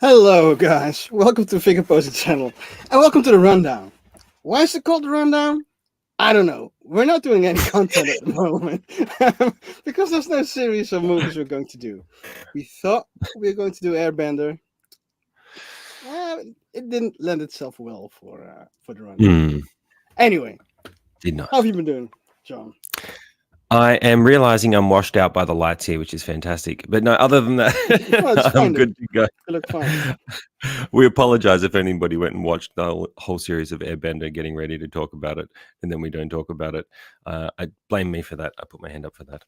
Hello, guys. Welcome to Figure Posing channel, and welcome to the rundown. Why is it called the rundown? I don't know. We're not doing any content at the moment because there's no series of movies we're going to do. We thought we were going to do Airbender. It didn't lend itself well for the rundown. Mm, Anyway, did how have not. you been doing, John? I am realizing I'm washed out by the lights here, which is fantastic. But no, other than Oh, it's that, I'm fine though. good to go. You look fine. We apologize if anybody went and watched the whole series of Airbender, getting ready to talk about it, and then we don't talk about it. I blame me for that. I put my hand up for that.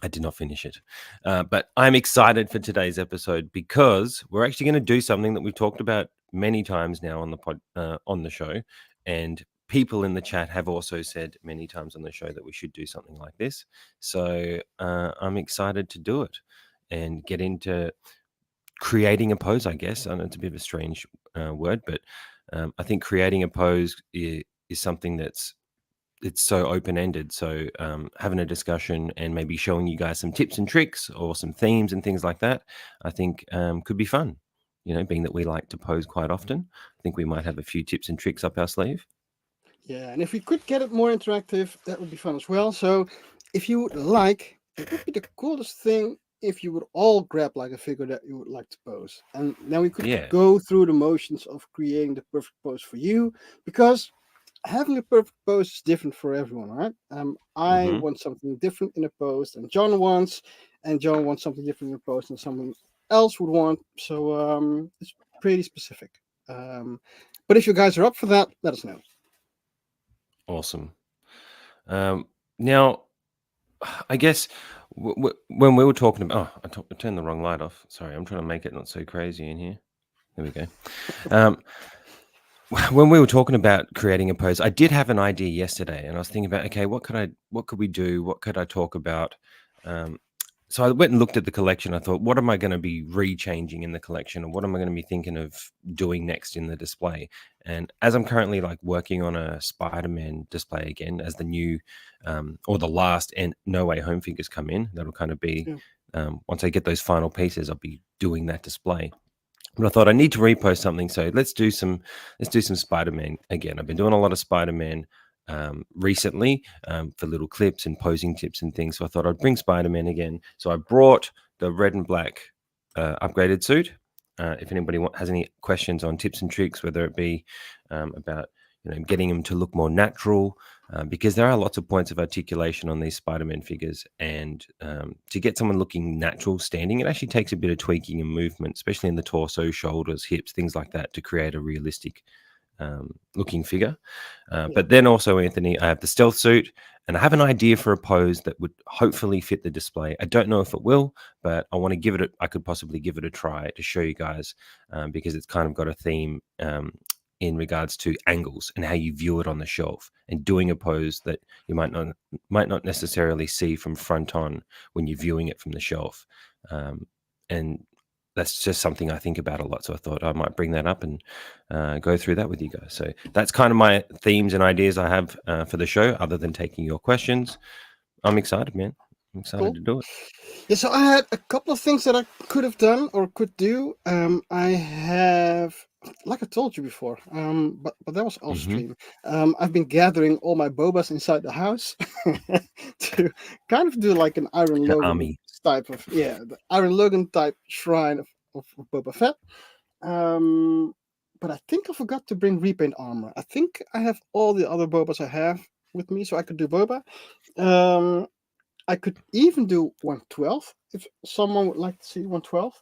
I did not finish it. But I'm excited for today's episode because we're actually going to do something that we've talked about many times now on the show, and people in the chat have also said many times on the show that we should do something like this. So I'm excited to do it and get into creating a pose. I guess I know it's a bit of a strange word, but I think creating a pose is something it's so open-ended. So having a discussion and maybe showing you guys some tips and tricks or some themes and things like that, I think could be fun. You know, being that we like to pose quite often, I think we might have a few tips and tricks up our sleeve. Yeah, and if we could get it more interactive, that would be fun as well. So, if you would like, it would be the coolest thing if you would all grab like a figure that you would like to pose, and then we could Yeah. go through the motions of creating the perfect pose for you. Because having a perfect pose is different for everyone, right? I Hmm. want something different in a pose than John wants, and John wants something different in a pose than someone else would want. So it's pretty specific. Um, but if you guys are up for that, let us know. Awesome. Now, I guess when we were talking about, I turned the wrong light off. Sorry, I'm trying to make it not so crazy in here. There we go. Um, when we were talking about creating a pose, I did have an idea yesterday, and I was thinking about, okay, what could we do? What could I talk about? Um, so I went and looked at the collection. I thought, what am I going to be rechanging in the collection, or what am I going to be thinking of doing next in the display? And as I'm currently like working on a Spider-Man display again, as the new or the last and No Way Home figures come in, that'll kind of be Yeah. once I get those final pieces, I'll be doing that display. But I thought I need to repost something, so let's do some Spider-Man again. I've been doing a lot of Spider-Man recently for little clips and posing tips and things. So I thought I'd bring Spider-Man again. So I brought the red and black upgraded suit. If anybody has any questions on tips and tricks, whether it be about getting them to look more natural, because there are lots of points of articulation on these Spider-Man figures, and to get someone looking natural standing, it actually takes a bit of tweaking and movement, especially in the torso, shoulders, hips, things like that, to create a realistic looking figure. Yeah. But then also, Anthony, I have the stealth suit, and I have an idea for a pose that would hopefully fit the display. I don't know if it will, but I want to give it. I could possibly give it a try to show you guys because it's kind of got a theme. In regards to angles and how you view it on the shelf, and doing a pose that you might not necessarily see from front on when you're viewing it from the shelf, and that's just something I think about a lot. So I thought I might bring that up and go through that with you guys. So that's kind of my themes and ideas I have for the show, other than taking your questions. I'm excited, man. I'm excited Cool. to do it. Yeah, so I had a couple of things that I could have done or could do. I have, like I told you before, but that was off Hmm. stream. I've been gathering all my bobas inside the house to kind of do like an Iron The Logan army. type of, yeah, the Iron Logan type shrine of Boba Fett. Um, but I think I forgot to bring repaint armor. I think I have all the other bobas I have with me, so I could do Boba. Um, I could even do 112 if someone would like to see 112.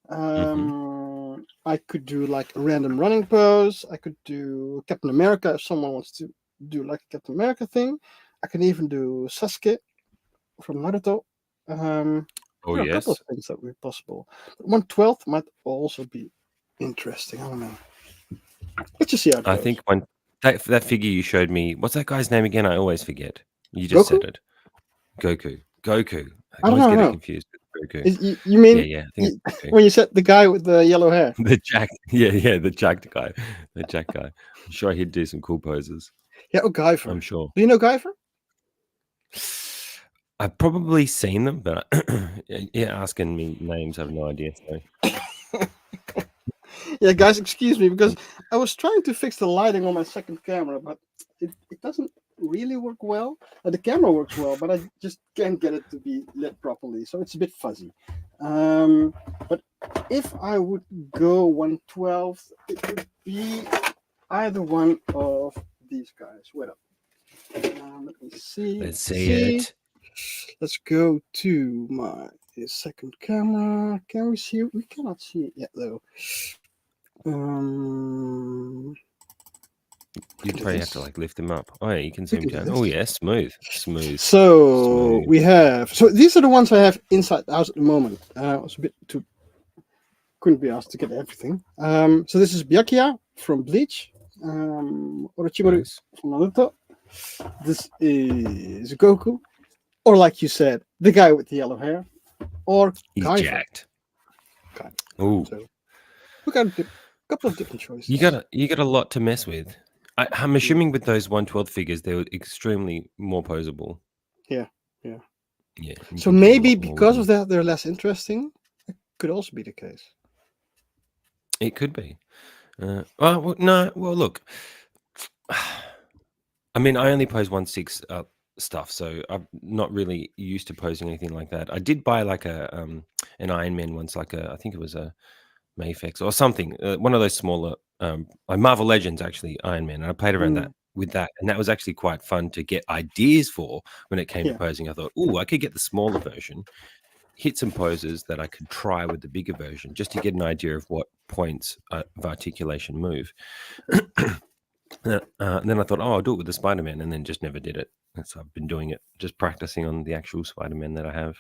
Hmm. I could do like a random running pose. I could do Captain America if someone wants to do like a Captain America thing. I can even do Sasuke from Naruto. Oh There are a couple of yes, things that would be possible. But 112 might also be interesting. I don't know. Let's just see how it I goes. think when that figure you showed me, what's that guy's name again? I always forget. You just said Goku? it. Goku. Goku. I I don't always know. get it No. confused with Goku. You Yeah, mean yeah. I think it's Goku. when you said the guy with the yellow hair? The Jack. Yeah, yeah. The Jack guy. The Jack guy. I'm sure he'd do some cool poses. Yeah, oh, Guyver. I'm sure. Do you know Guyver? I've probably seen them, but yeah, asking me names, I have no idea. So Yeah, guys, excuse me because I was trying to fix the lighting on my second camera, but it doesn't really work well. The camera works well, but I just can't get it to be lit properly, so it's a bit fuzzy. But if I would go 1/12, it would be either one of these guys. Wait up. Let me see. Let's Let's see see. it. Let's go to my second camera. Can we see it? We cannot see it yet, though. Um, You'd do probably have to this. like lift them up. Oh yeah, you can We zoom can do down. Oh this. yeah, smooth, smooth, So smooth. we have. So these are the ones I have inside the house at the moment. I was a bit too. Couldn't be asked to get everything. So this is Byakuya from Bleach. Orochimaru Nice. from Naruto. This is Goku, or like you said, the guy with the yellow hair, or He's Kaiba. jacked. Oh, So we got a couple of different choices. you got a lot to mess with. I'm assuming with those 1/12 figures, they were extremely more posable. Yeah, yeah. Yeah. You So can do a maybe lot more with because them. of that, they're less interesting. Could also be the case. It could be. Well, no. Well, look. I mean, I only pose 1/6 stuff, so I'm not really used to posing anything like that. I did buy like an Iron Man once, like I think it was a Mayfex or something, one of those smaller, like Marvel Legends actually, Iron Man, and I played around that with that, and that was actually quite fun to get ideas for when it came to Yeah. posing. I thought, oh, I could get the smaller version, hit some poses that I could try with the bigger version, just to get an idea of what points of articulation move. And then I thought, oh, I'll do it with the Spider-Man, and then just never did it. And so I've been doing it, just practicing on the actual Spider-Man that I have,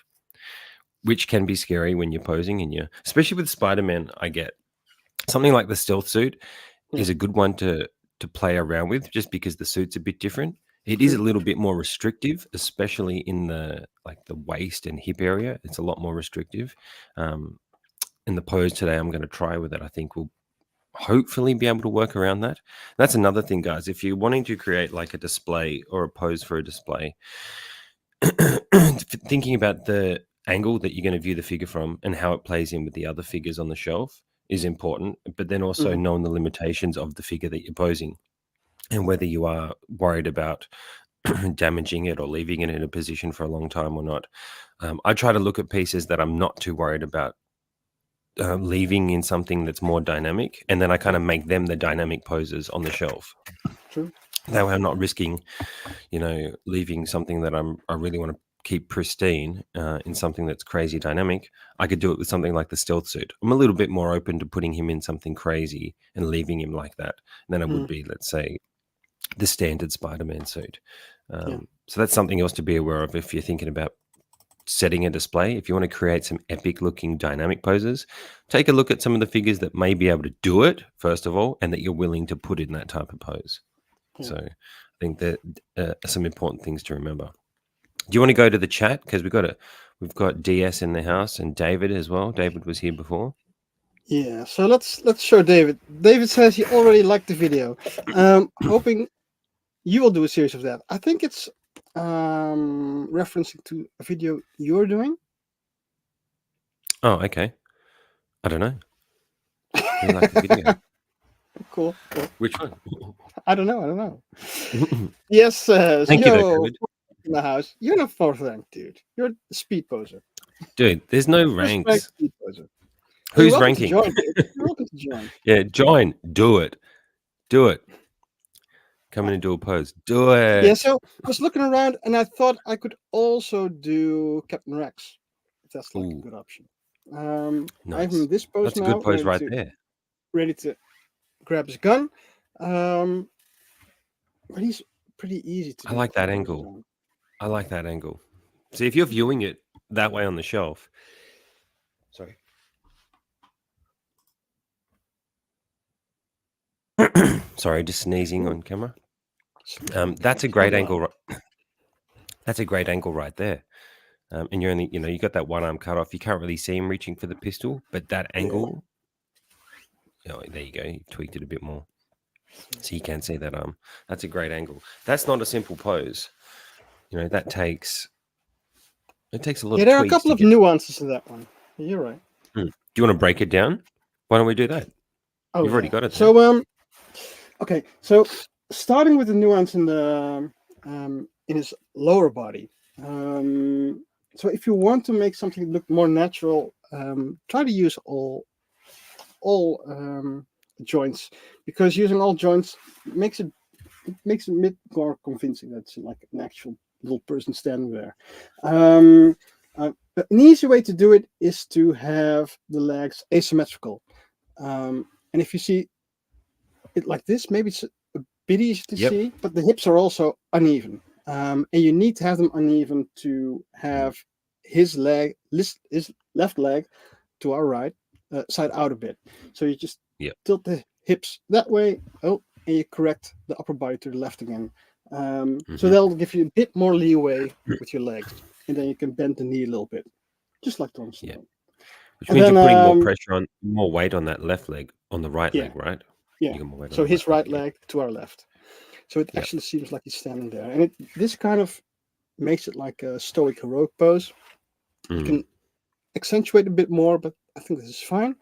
which can be scary when you're posing, and especially with Spider-Man, I get something like the stealth suit Yeah. is a good one to play around with, just because the suit's a bit different. It is a True. little bit more restrictive, especially in the waist and hip area. It's a lot more restrictive. In the pose today, I'm going to try with it. I think we'll hopefully be able to work around that. That's another thing, guys. If you're wanting to create like a display or a pose for a display, thinking about the angle that you're going to view the figure from and how it plays in with the other figures on the shelf is important, but then also Mhm. knowing the limitations of the figure that you're posing and whether you are worried about damaging it or leaving it in a position for a long time or not. I try to look at pieces that I'm not too worried about leaving in something that's more dynamic, and then I kind of make them the dynamic poses on the shelf. True. That way I'm not risking, leaving something that I really want to keep pristine in something that's crazy dynamic. I could do it with something like the stealth suit. I'm a little bit more open to putting him in something crazy and leaving him like that than I would be, let's say, the standard Spider-Man suit. Yeah. So that's something else to be aware of if you're thinking about setting a display. If you want to create some epic looking dynamic poses, take a look at some of the figures that may be able to do it, first of all, and that you're willing to put in that type of pose. Yeah. So I think that are some important things to remember. Do you want to go to the chat? Because we've got DS in the house and David as well. David was here before. Yeah. So let's show David. David says he already liked the video. Hoping you will do a series of that. I think it's referencing to a video you're doing. Oh, okay. I don't know. We like the video. Cool. Which one? I don't know. Yes, says, Thank you, though, yo, David. in the house. You're not fourth rank, dude. You're a speed poser. Dude, there's no First rank ranks. speed poser. You're Who's welcome to ranking? join, dude. You're welcome to join. Yeah, join. Do it. Do it. Come in and do a pose. Do it. Yeah, so I was looking around and I thought I could also do Captain Rex. If that's like Ooh, a good option. nice. I'm in this pose That's a now, good pose right there. ready to grab his gun. But he's pretty easy to I do like that poses angle. on. I like that angle. See, if you're viewing it that way on the shelf, sorry. Sorry, just sneezing on camera. That's a great angle. That's a great angle right there. And you're only, you got that one arm cut off. You can't really see him reaching for the pistol, but that angle, there you go. You tweaked it a bit more, so you can see that arm. That's a great angle. That's not a simple pose. That takes. It takes a lot of there are a tweaks couple to of get. nuances in that one. You're right. Do you want to break it down? Why don't we do that? Oh You've already yeah. got it there. So okay. So starting with the nuance in his lower body. Um, so if you want to make something look more natural, try to use all joints, because using all joints makes it a bit more convincing that it's like an actual little person standing there. Um, but an easy way to do it is to have the legs asymmetrical. And if you see it like this, maybe it's a bit easy to Yep. see, but the hips are also uneven. And you need to have them uneven to Mm. have his left leg to our right side out a bit. So you just Yep. tilt the hips that way. Oh, and you correct the upper body to the left again. So Hmm. that'll give you a bit more leeway with your legs, and then you can bend the knee a little bit, just like Tom Yeah. Snow. Which And means then you're putting more pressure on, more weight on that left leg, on the right yeah, leg, right? yeah. You got more weight on So the right his leg. right Yeah. leg to our left. So it Yep. actually seems like he's standing there, and this kind of makes it like a stoic heroic pose. You Mm. can accentuate a bit more, but I think this is fine.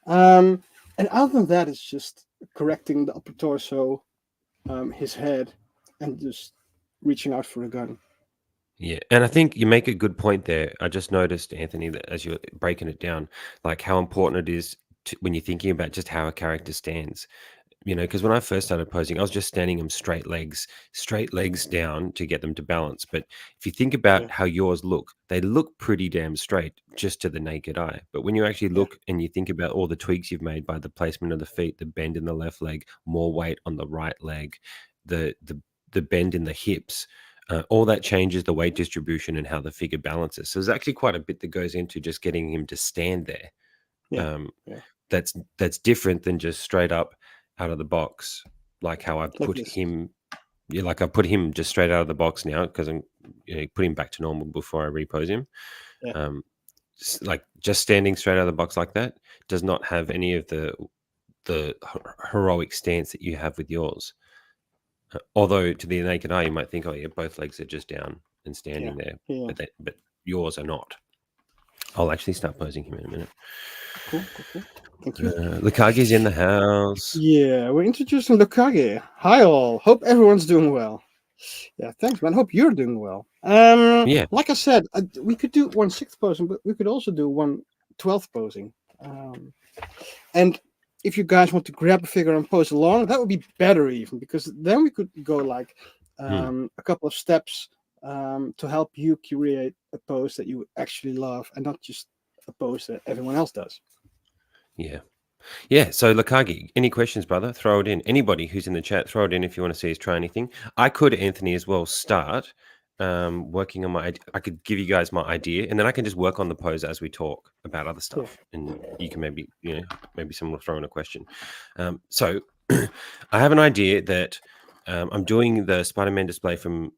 Um, and other than that, it's just correcting the upper torso, his head, and just reaching out for a gun. Yeah, and I think you make a good point there. I just noticed, Anthony, that as you're breaking it down, like how important it is when you're thinking about just how a character stands. Because when I first started posing, I was just standing them straight legs down to get them to balance. But if you think Yeah, about how yours look, they look pretty damn straight just to the naked eye. But when you actually yeah, look and you think about all the tweaks you've made by the placement of the feet, the bend in the left leg, more weight on the right leg, the bend in the hips, all that changes the weight distribution and how the figure balances. So there's actually quite a bit that goes into just getting him to stand there. yeah, Um, yeah. that's different than just straight up out of the box, like how I've Like put this. him. Yeah, like I put him just straight out of the box now because I'm put him back to normal before I repose him. Yeah, Um, like just standing straight out of the box like that does not have any of the heroic stance that you have with yours. Although to the naked eye, you might think, oh yeah, both legs are just down and yeah, standing there, yeah. but yours are not. I'll actually start posing him in a minute. Cool, cool, cool. Thank you. Lukagi's in the house. Yeah, we're introducing Lokage. Hi all. Hope everyone's doing well. Yeah, thanks, man. Hope you're doing well. Yeah. Like I said, we could do 1/6 posing, but we could also do 1/12 posing. Um, and if you guys want to grab a figure and pose along, that would be better even, because then we could go like Hmm. a couple of steps to help you curate a pose that you actually love, and not just a pose that everyone else does. Yeah. Yeah, so Lakagi, any questions, brother? Throw it in. Anybody who's in the chat, throw it in if you want to see us try anything. I could, Anthony, as well, start working on I could give you guys my idea, and then I can just work on the pose as we talk about other Yeah. stuff. And you can maybe someone will throw in a question. So I have an idea that I'm doing the Spider-Man display from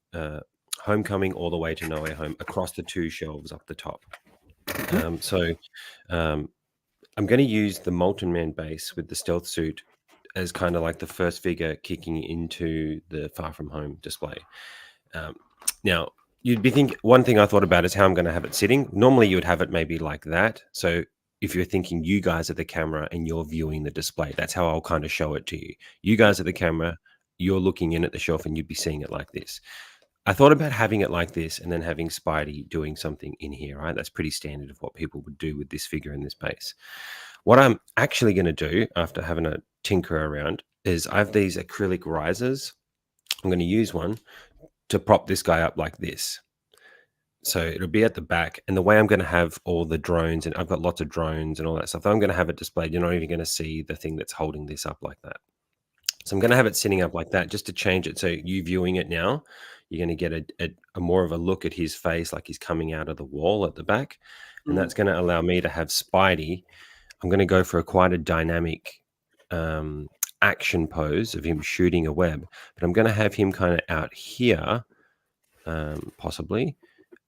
Homecoming all the way to No Way Home across the two shelves up the top. Mhm. So um, I'm going to use the Molten Man base with the stealth suit as kind of like the first figure kicking into the Far From Home display. Um, now, you'd be thinking, one thing I thought about is how I'm going to have it sitting. Normally, you would have it maybe like that. So if you're thinking you guys are the camera and you're viewing the display, that's how I'll kind of show it to you. You Yeah. guys are the camera, you're looking in at the shelf and you'd be seeing it like this. I thought about having it like this and then having Spidey doing something in here, right? That's pretty standard of what people would do with this figure in this base. What I'm actually going to do after having a tinker around is I have these acrylic risers. I'm going to use one to prop this guy up like this. So it'll be at the back. And the way I'm going to have all the drones, and I've got lots of drones and all that stuff, I'm going to have it displayed. You're not even going to see the thing that's holding this up like that. So I'm going to have it sitting up like that just to change it. So you viewing it now, you're going to get a more of a look at his face like he's coming out of the wall at the back. And Mm. that's going to allow me to have Spidey. I'm going to go for quite a dynamic action pose of him shooting a web, but I'm going to have him kind of out here, possibly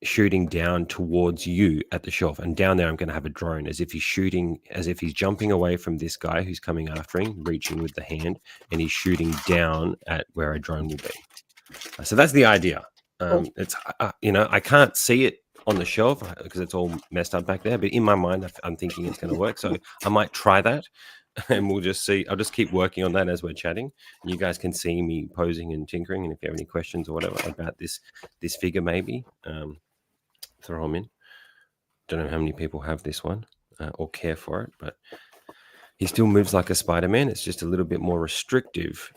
shooting down towards you at the shelf. And down there, I'm going to have a drone as if he's shooting, as if he's jumping away from this guy who's coming after him, reaching with the hand, and he's shooting down at where a drone will be. So that's the idea. Cool. It's I can't see it on the shelf because it's all messed up back there, but in my mind, I'm thinking it's going to work. So I might try that. and we'll just see. I'll just keep working on that as we're chatting. You guys can see me posing and tinkering, and if you have any questions or whatever about this figure, maybe throw them in. Don't know how many people have this one or care for it, but he still moves like a Spider-Man. It's just a little bit more restrictive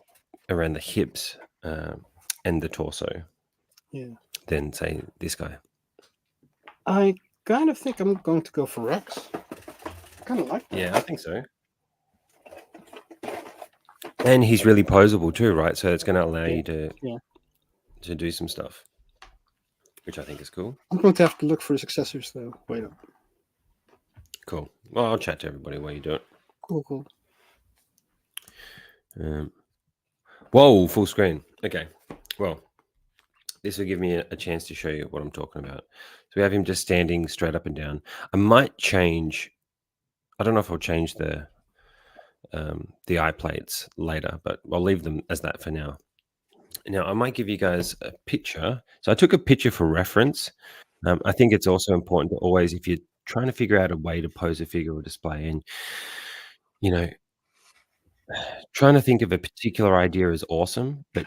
around the hips and the torso than, say, this guy. I kind of think I'm going to go for Rex. Kind of like that. Yeah, I think so. And he's really posable too, right? So it's going to allow you to do some stuff, which I think is cool. I'm going to have to look for his successors, though. Wait up. Cool. Well, I'll chat to everybody while you do it. Cool. Whoa, full screen. Okay. Well, this will give me a chance to show you what I'm talking about. So we have him just standing straight up and down. I might change. I don't know if I'll change the eye plates later, but I'll leave them as that for now. Now, I might give you guys a picture. So I took a picture for reference. I think it's also important to always, if you're trying to figure out a way to pose a figure or display, and trying to think of a particular idea is awesome, but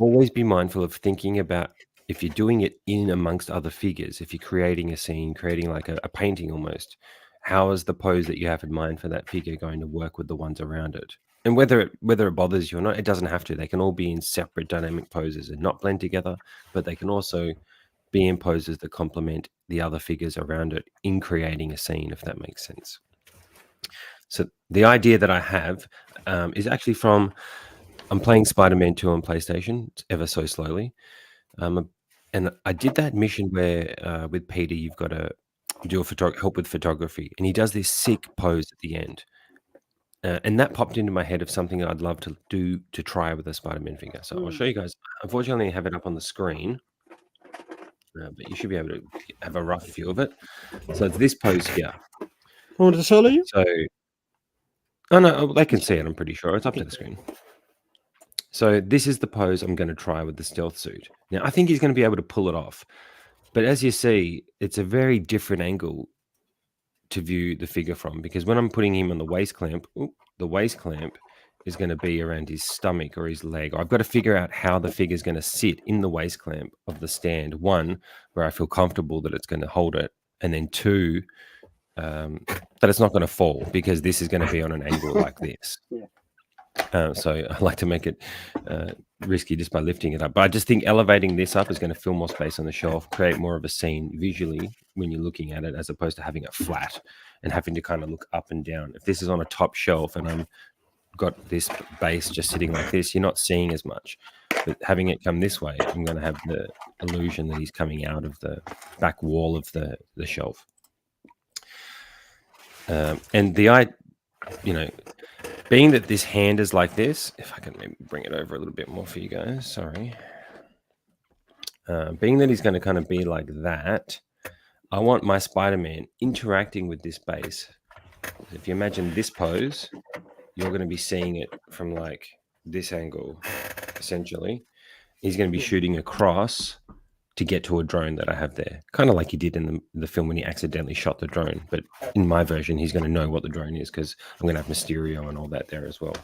always be mindful of thinking about if you're doing it in amongst other figures, if you're creating a scene, creating like a painting almost, how is the pose that you have in mind for that figure going to work with the ones around it? And whether it bothers you or not, it doesn't have to. They can all be in separate dynamic poses and not blend together, but they can also be in poses that complement the other figures around it in creating a scene, if that makes sense. So the idea that I have is actually from, I'm playing Spider-Man 2 on PlayStation ever so slowly. And I did that mission where with Peter, you've got to do help with photography. And he does this sick pose at the end. And that popped into my head of something I'd love to do to try with a Spider-Man figure. So I'll show you guys. Unfortunately, I have it up on the screen. But you should be able to have a rough view of it. So it's this pose here. Want to solo you? So, oh no, they can see it. I'm pretty sure it's up to the screen. So this is the pose I'm going to try with the stealth suit. Now I think he's going to be able to pull it off, but as you see, it's a very different angle to view the figure from, because when I'm putting him on the waist clamp, the waist clamp is going to be around his stomach or his leg. I've got to figure out how the figure is going to sit in the waist clamp of the stand. One, where I feel comfortable that it's going to hold it, and then two, that it's not going to fall, because this is going to be on an angle like this. So I like to make it risky just by lifting it up. But I just think elevating this up is going to fill more space on the shelf, create more of a scene visually when you're looking at it, as opposed to having it flat and having to kind of look up and down. If this is on a top shelf and I'm got this base just sitting like this, you're not seeing as much. But having it come this way, I'm going to have the illusion that he's coming out of the back wall of the shelf. And being that this hand is like this, if I can maybe bring it over a little bit more for you guys, sorry. Being that he's going to kind of be like that, I want my Spider-Man interacting with this base. If you imagine this pose, you're going to be seeing it from like this angle, essentially. He's going to be shooting across to get to a drone that I have there, kind of like he did in the film when he accidentally shot the drone. But in my version, he's going to know what the drone is, because I'm going to have Mysterio and all that there as well.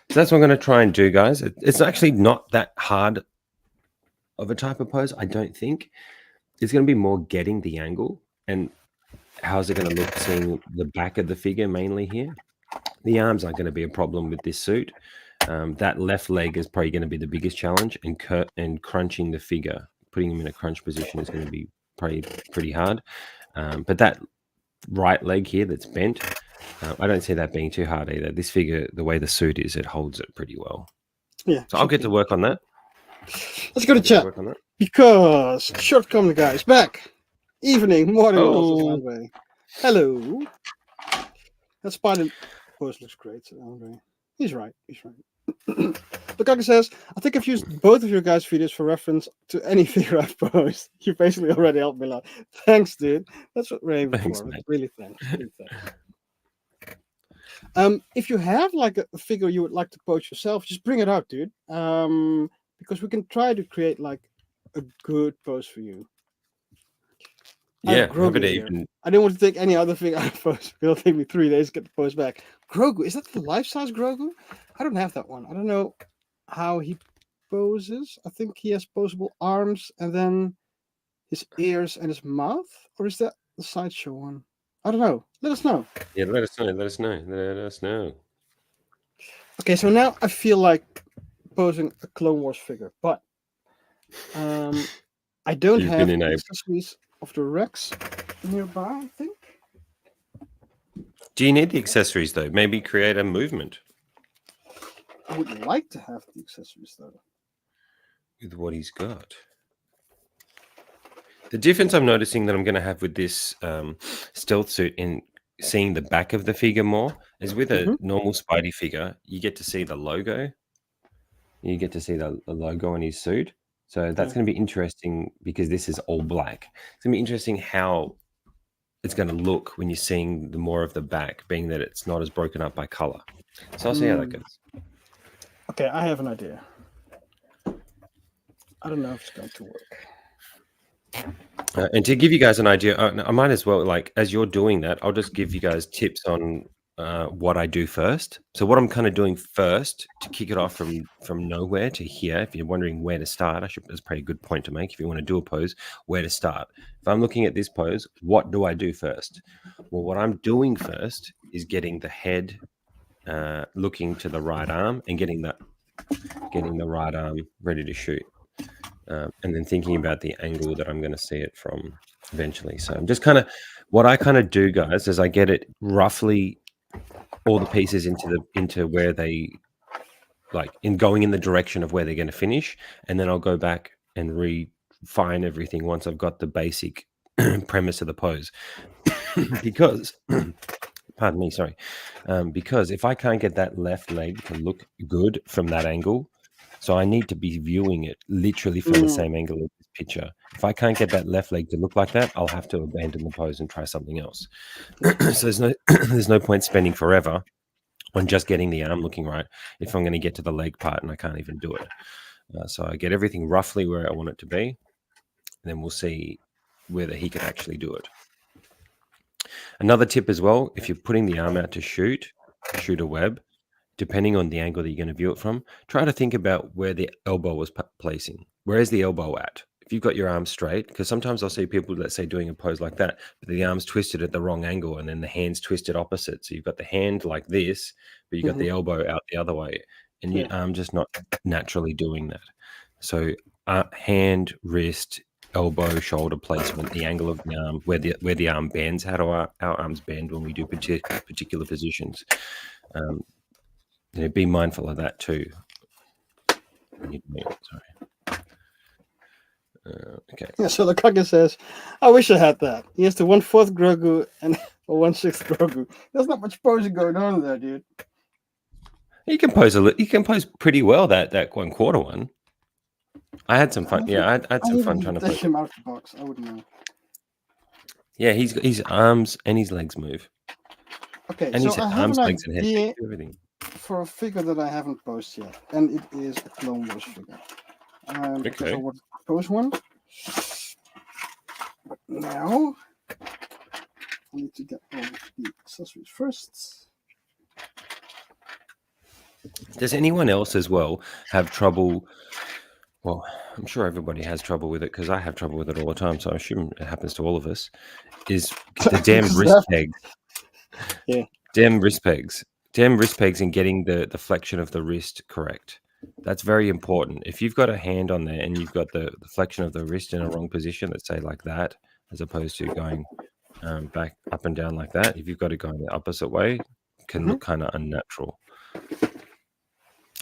So that's what I'm going to try and do, guys. It's actually not that hard of a type of pose, I don't think. It's going to be more getting the angle and how's it going to look seeing the back of the figure mainly here. The arms aren't going to be a problem with this suit. That left leg is probably going to be the biggest challenge, and crunching the figure, putting him in a crunch position, is going to be probably pretty hard. But that right leg here that's bent, I don't see that being too hard either. This figure, the way the suit is, it holds it pretty well. Yeah. So I'll get to work on that. Let's go to chat, because Shortcoming Guy is back. Evening, morning, also, Andre. Hello. That spider pose looks great, Andre. He's right. Lukaku says, I think I've used both of your guys' videos for reference to any figure I've posed. You basically already helped me a lot. Thanks, dude. That's what we're aiming for. Really thanks. If you have like a figure you would like to pose yourself, just bring it out, dude. Because we can try to create like a good pose for you. I have Yeah, have it Grogu here. even. I didn't want to take any other thing out of pose. It'll take me 3 days to get the pose back. Grogu, is that the life-size Grogu? I don't have that one. I don't know how he poses. I think he has posable arms and then his ears and his mouth, or is that the sideshow one? I don't know. Let us know. Yeah, let us know. Let us know. Let us know. Okay, so now I feel like posing a Clone Wars figure, but I don't You've been have the enabled. accessories of the Rex nearby, I think. Do you need the accessories though? Maybe create a movement I would like to have the accessories though. with what he's got. The difference I'm noticing that I'm going to have with this stealth suit in seeing the back of the figure more is with a normal Spidey figure, you get to see the logo. You get to see the logo on his suit. So that's going to be interesting because this is all black. It's going to be interesting how it's going to look when you're seeing the more of the back, being that it's not as broken up by color. So I'll see how that goes. Okay, I have an idea. I don't know if it's going to work. And to give you guys an idea, I might as well, like, as you're doing that, I'll just give you guys tips on what I do first. So what I'm kind of doing first to kick it off from nowhere to here, if you're wondering where to start, that's probably a good point to make. If you want to do a pose, where to start. If I'm looking at this pose, what do I do first? Well, what I'm doing first is getting the head looking to the right arm and getting the right arm ready to shoot. And then thinking about the angle that I'm going to see it from eventually. So I'm just what I do, guys, is I get it roughly all the pieces into where they going in the direction of where they're going to finish, and then I'll go back and refine everything once I've got the basic premise of the pose. Because, pardon me, sorry, because if I can't get that left leg to look good from that angle. So I need to be viewing it literally from the same angle as this picture. If I can't get that left leg to look like that, I'll have to abandon the pose and try something else. So there's no point spending forever on just getting the arm looking right if I'm going to get to the leg part and I can't even do it. So I get everything roughly where I want it to be, and then we'll see whether he can actually do it. Another tip as well, if you're putting the arm out to shoot a web, depending on the angle that you're going to view it from, try to think about where the elbow was placing. Where is the elbow at? If you've got your arm straight, because sometimes I'll see people, let's say, doing a pose like that, but the arm's twisted at the wrong angle and then the hand's twisted opposite. So you've got the hand like this, but you've got the elbow out the other way, and your arm just not naturally doing that. So hand, wrist, elbow, shoulder placement, the angle of the arm, where the arm bends. How do our arms bend when we do particular positions? Be mindful of that too. Sorry. Okay. Yeah, so Lakaka says, I wish I had that. He has the 1/4 Grogu and a 1/6 Grogu. There's not much posing going on there, dude. You can pose pretty well that 1/4 one. I had some fun. Yeah, I had some fun trying to take him out of the box. I wouldn't know. Yeah, his arms and his legs move. Okay, and so his I have arms, an legs, and head idea do everything. for a figure that I haven't posed yet, and it is a Clone Wars figure. Okay. So what pose one? But now I need to get all the accessories first. Does anyone else as well have trouble? Well, I'm sure everybody has trouble with it because I have trouble with it all the time. So I assume it happens to all of us. Is the damn wrist pegs? Yeah. Damn wrist pegs and getting the flexion of the wrist correct. That's very important. If you've got a hand on there and you've got the flexion of the wrist in a wrong position, let's say like that, as opposed to going back up and down like that, if you've got to go in the opposite way, it can look kind of unnatural.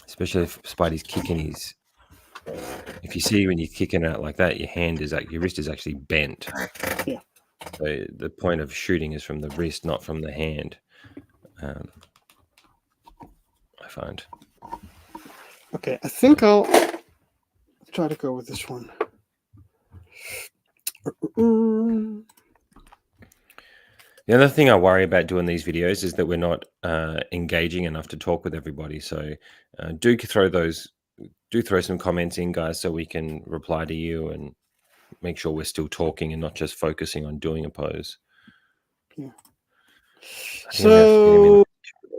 Especially if Spidey's kicking his. If you see when you're kicking out like that, your wrist is actually bent. Yeah. So the point of shooting is from the wrist, not from the hand. I find. Okay, I think I'll try to go with this one. The other thing I worry about doing these videos is that we're not engaging enough to talk with everybody. So do throw some comments in, guys, so we can reply to you and make sure we're still talking and not just focusing on doing a pose. Yeah. I think I'm gonna have to get him in. So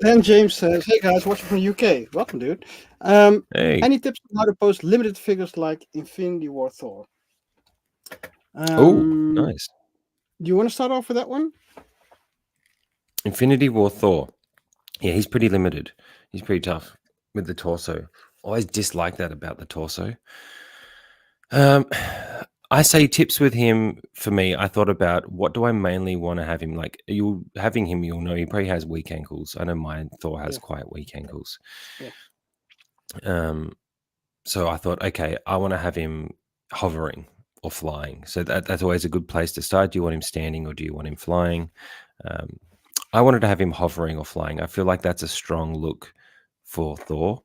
then James says, "Hey guys, watching from the UK. Welcome, dude. Hey, Any tips on how to post limited figures like Infinity War Thor? oh, Do nice. you want to start off with that one? Infinity War Thor. Yeah, he's pretty limited. He's pretty tough with the torso. Always dislike that about the torso. Um, I say tips with him for me. I thought about what do I mainly want to have him like. You having him, you'll know he probably has weak ankles. I know mine. Thor has Yeah, quite weak ankles. yeah, Um, so I thought, okay, I want to have him hovering or flying. So that's always a good place to start. Do you want him standing or do you want him flying? Um, I wanted to have him hovering or flying. I feel like that's a strong look for Thor.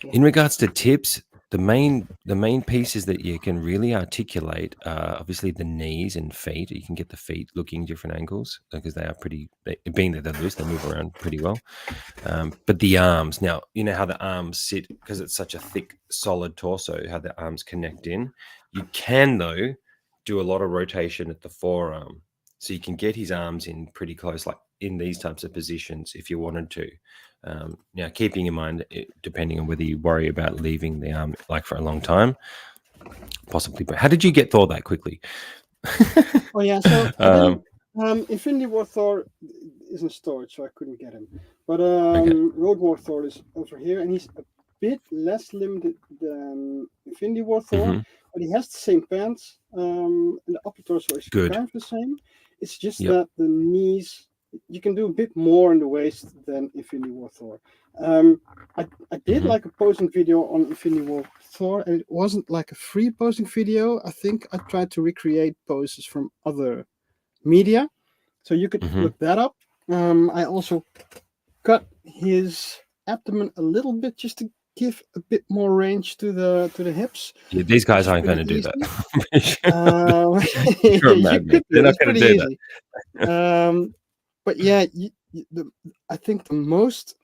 yeah, In regards to tips, the main pieces that you can really articulate are obviously the knees and feet. You can get the feet looking different angles because they are being that they're loose, they move around pretty well. But the arms, now you know how the arms sit because it's such a thick, solid torso. How the arms connect in. You can though do a lot of rotation at the forearm, so you can get his arms in pretty close, like in these types of positions, if you wanted to. Now, keeping in mind, depending on whether you worry about leaving the arm like for a long time, possibly. But how did you get Thor that quickly? Oh yeah, so I um, didn't. Infinity War Thor is in storage, so I couldn't get him. But okay. Road War Thor is over here, and he's a bit less limited than Infinity War Thor, Hmm. but he has the same pants, and the upper torso is Good. kind of the same. It's just Yep. that the knees, you can do a bit more in the waist than Infinity War Thor. Um, I did Hmm. like a posing video on Infinity War Thor, and it wasn't like a free posing video. I think I tried to recreate poses from other media, so you could Hmm. look that up. I also cut his abdomen a little bit just to give a bit more range to the hips, Yeah, these which guys is aren't going pretty to do that. easy. I'm pretty sure. Uh, You're a you madman. could do They're it. not It's going to pretty do that. easy. But yeah, I think the most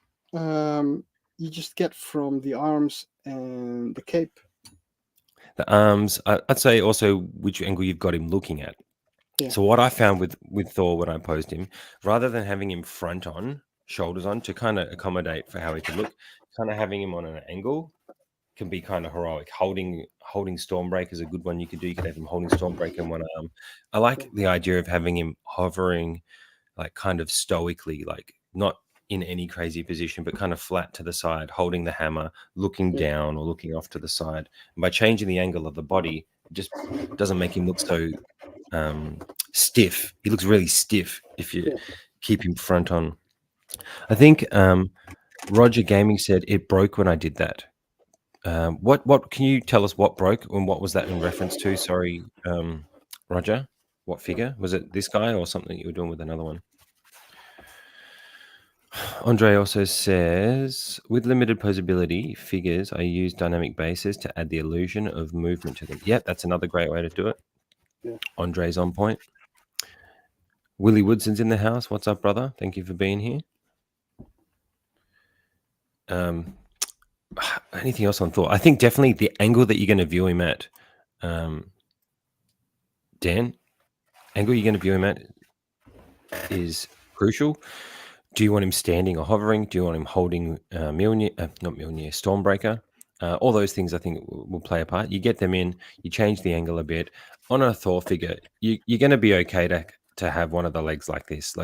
you just get from the arms and the cape. The arms, I'd say also which angle you've got him looking at. Yeah, So what I found with Thor when I posed him, rather than having him front on, shoulders on, to kind of accommodate for how he could look, kind of having him on an angle can be kind of heroic. Holding Stormbreaker is a good one you could do. You could have him holding Stormbreaker in one arm. I yeah, like the idea of having him hovering, like kind of stoically, like not in any crazy position, but kind of flat to the side, holding the hammer, looking yeah, down or looking off to the side. And by changing the angle of the body, it just doesn't make him look so stiff. He looks really stiff if you yeah. keep him front on. I think Roger Gaming said it broke when I did that. What can you tell us what broke and what was that in reference to? Sorry, Roger. What figure was it? This guy or something you were doing with another one? Andre also says, with limited posability figures, I use dynamic bases to add the illusion of movement to them. Yeah, that's another great way to do it. Yeah. Andre's on point. Willie Woodson's in the house. What's up, brother? Thank you for being here. Um, anything else on Thor? I think definitely the angle that you're going to view him at, Dan, angle you're going to view him at is crucial. Do you want him standing or hovering? Do you want him holding Mjolnir, not Mjolnir, Stormbreaker? All those things I think will play a part. You get them in, you change the angle a bit. On a Thor figure, you're going to be okay to have one of the legs like this.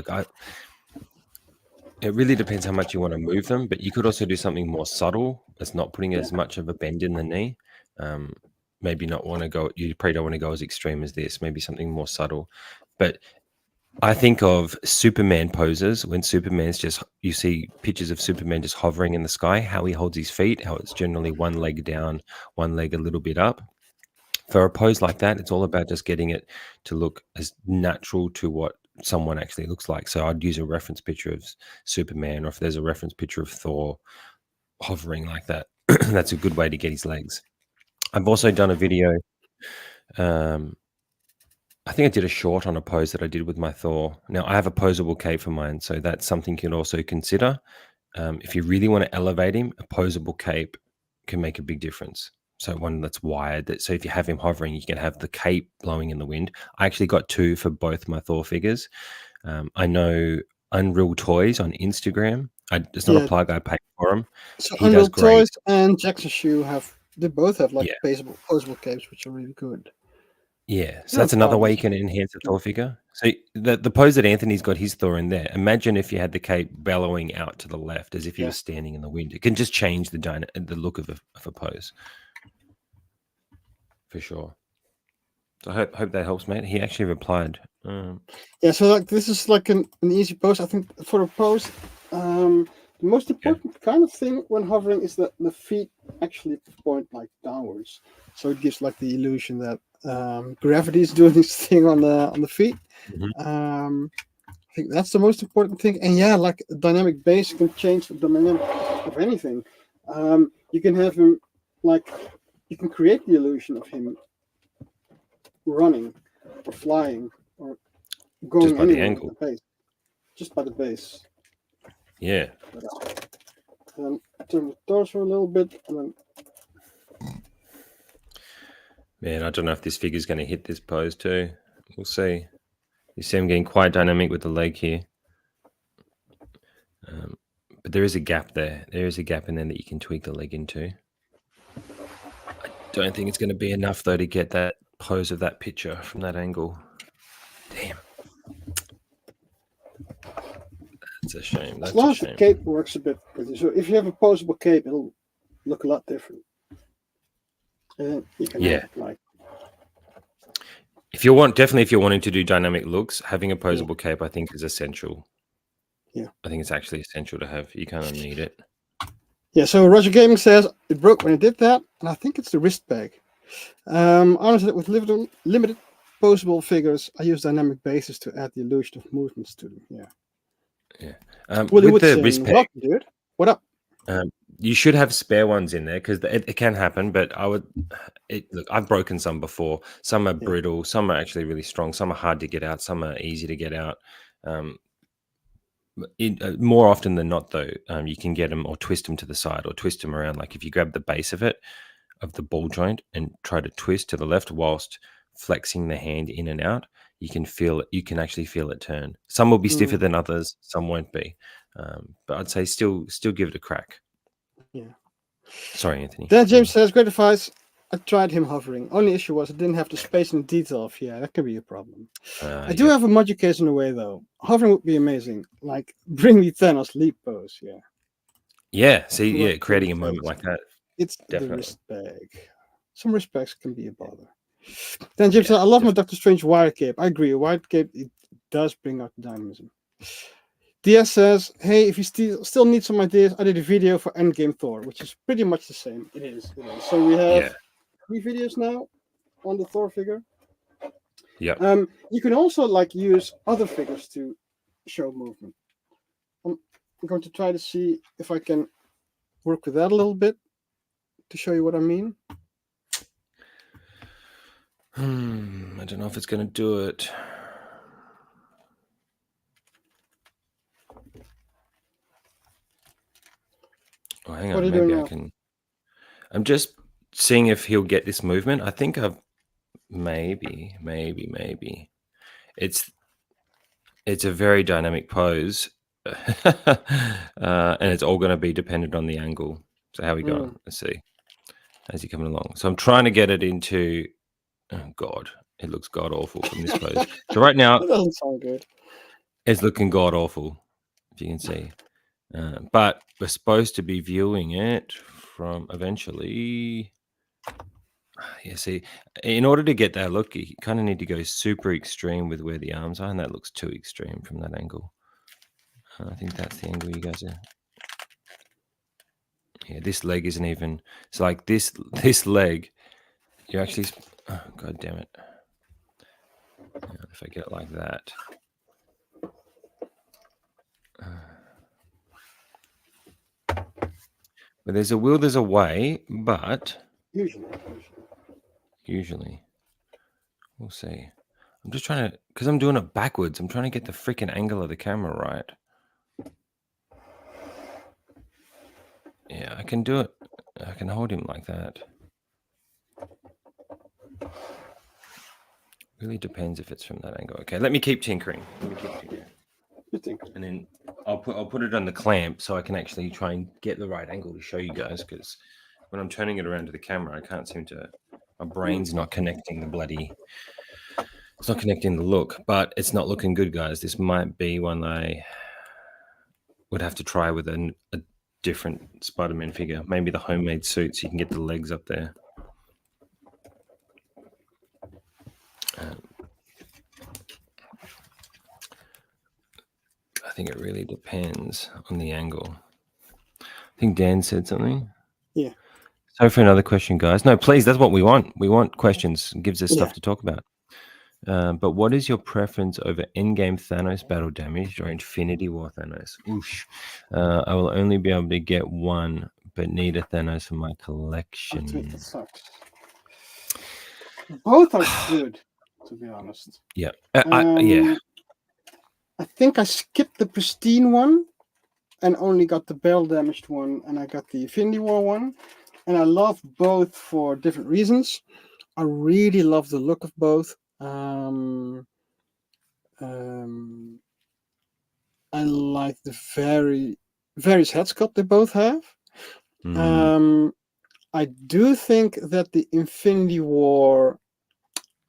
It really depends how much you want to move them, but you could also do something more subtle. That's not putting Yeah. as much of a bend in the knee. Um, maybe not want to go. You probably don't want to go as extreme as this. Maybe something more subtle. But I think of Superman poses when Superman's just, you see pictures of Superman just hovering in the sky, how he holds his feet, how it's generally one leg down, one leg a little bit up. For a pose like that, it's all about just getting it to look as natural to what someone actually looks like. So I'd use a reference picture of Superman, or if there's a reference picture of Thor hovering like that, that's a good way to get his legs. I've also done a video. Um, I think I did a short on a pose that I did with my Thor. Now I have a posable cape for mine, so that's something you can also consider. If you really want to elevate him, a posable cape can make a big difference. So one that's wired. So if you have him hovering, you can have the cape blowing in the wind. I actually got 2 for both my Thor figures. I know Unreal Toys on Instagram. It's not a Yeah. plug. I paid for him. So He does Unreal great. Toys and Jackson Shoe they both have like Yeah. posable capes, which are really good. Yeah, so They're that's another way you bodies. can enhance the Thor figure. So the pose that Anthony's got his Thor in there. Imagine if you had the cape bellowing out to the left as if he Yeah. was standing in the wind. It can just change the look of a pose for sure. So I hope that helps, mate. He actually replied. Yeah, so like this is like an easy pose. I think for a pose, the most important kind of thing when hovering is that the feet actually point like downwards. So it gives like the illusion that gravity is doing its thing on the feet. Mhm. I think that's the most important thing. And yeah, like dynamic base can change the dynamic of anything. You can have him like you can create the illusion of him running or flying or going Just by the anywhere with angle. the base, just by the base. Yeah. And then turn the torso a little bit, and then Man, I don't know if this figure's going to hit this pose too. We'll see. You see him getting quite dynamic with the leg here. But there is a gap there. There is a gap in there that you can tweak the leg into. I don't think it's going to be enough, though, to get that pose of that picture from that angle. Damn. That's a shame. as That's long a as the shame. cape works a bit with it. So if you have a posable cape, it'll look a lot different. And you can have like if you're wanting to do dynamic looks, having a posable cape, I think, is essential. Yeah. I think it's actually essential to have. You kind of need it. Yeah, so Roger Gaming says it broke when it did that, and I think it's the wrist bag. Honestly, with limited posable figures, I use dynamic bases to add the illusion of movements to them. Yeah. Yeah. Willie With the Woodson, wrist peg, welcome, dude. What up? you should have spare ones in there because it can happen. But look, I've broken some before. Some are brittle. Some are actually really strong. Some are hard to get out. Some are easy to get out. More often than not, though, you can get them or twist them to the side or twist them around. Like if you grab the base of it, of the ball joint, and try to twist to the left whilst flexing the hand in and out, you can feel it. You can actually feel it turn. Some will be stiffer than others. Some won't be. But I'd say still give it a crack. Yeah. Sorry, Anthony. Dan James says, great advice. I tried him hovering. Only issue was I didn't have the space and detail of, that could be a problem. I do have a module case in a way, though. Hovering would be amazing. Like, bring me Thanos leap pose, Yeah, see, creating a moment like that. It's definitely the wrist bag. Some wrist bags can be a bother. Dan James says, I love my Doctor Strange wire cape. I agree. A wire cape, it does bring out the dynamism. DS says, hey, if you still need some ideas, I did a video for Endgame Thor, which is pretty much the same. It is. So we have 3 videos now on the Thor figure. Yeah. You can also like use other figures to show movement. I'm going to try to see if I can work with that a little bit to show you what I mean. I don't know if it's going to do it. Oh, hang on. Maybe I can. I'm just seeing if he'll get this movement. I think I've maybe. It's a very dynamic pose, and it's all going to be dependent on the angle. So how we go? Let's see. As he coming along. So I'm trying to get it into. Oh God, it looks god awful from this pose. So right now, that doesn't sound good. It's looking god awful, if you can see. But we're supposed to be viewing it from eventually. Yeah, see, in order to get that look, you kind of need to go super extreme with where the arms are, and that looks too extreme from that angle. I think that's the angle you guys are. Yeah, this leg isn't even. It's like this leg. You're actually. Oh, God damn it! If I get it like that. But there's a will, there's a way, but usually. We'll see. I'm just trying to, because I'm doing it backwards. I'm trying to get the freaking angle of the camera right. Yeah, I can do it. I can hold him like that. Really depends if it's from that angle. Okay, let me keep tinkering. You think? And then I'll put it on the clamp so I can actually try and get the right angle to show you guys, because when I'm turning it around to the camera, I can't seem to. My brain's not connecting the bloody. It's not connecting the look, but it's not looking good, guys. This might be one I would have to try with a different Spider-Man figure. Maybe the homemade suit, so you can get the legs up there. I think it really depends on the angle. I think Dan said something. Yeah. So for another question, guys. No, please. That's what we want. We want questions. It gives us Yeah. stuff to talk about. But what is your preference over Endgame Thanos battle damage or Infinity War Thanos? Oosh. I will only be able to get one, but need a Thanos for my I think collection. that sucks. Both are good, to be honest. Yeah. I think I skipped the pristine one and only got the battle damaged one, and I got the Infinity War one. And I love both for different reasons. I really love the look of both. I like the various head sculpt they both have. I do think that the Infinity War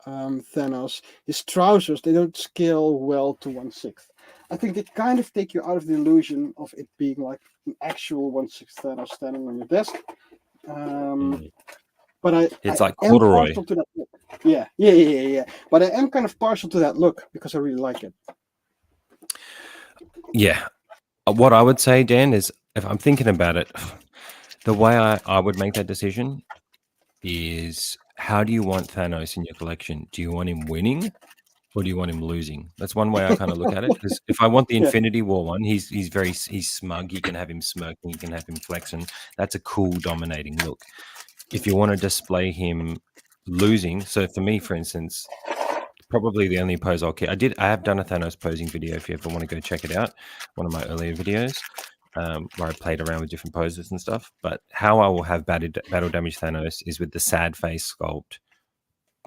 Thanos, his trousers, they don't scale well to 1/6. I think they kind of take you out of the illusion of it being like an actual 1/6 Thanos standing on your desk. But It's I like am corduroy. partial to that look. Yeah. But I am kind of partial to that look because I really like it. Yeah. What I would say, Dan, is if I'm thinking about it, the way I would make that decision is, how do you want Thanos in your collection? Do you want him winning or do you want him losing? That's one way I kind of look at it. Because if I want the Yeah. Infinity War one, he's smug. You can have him smirking. You can have him flexing. That's a cool, dominating look. If you want to display him losing, so for me, for instance, probably the only pose I'll keep. I have done a Thanos posing video. If you ever want to go check it out, one of my earlier videos, where I played around with different poses and stuff. But how I will have battle damage Thanos is with the sad face sculpt,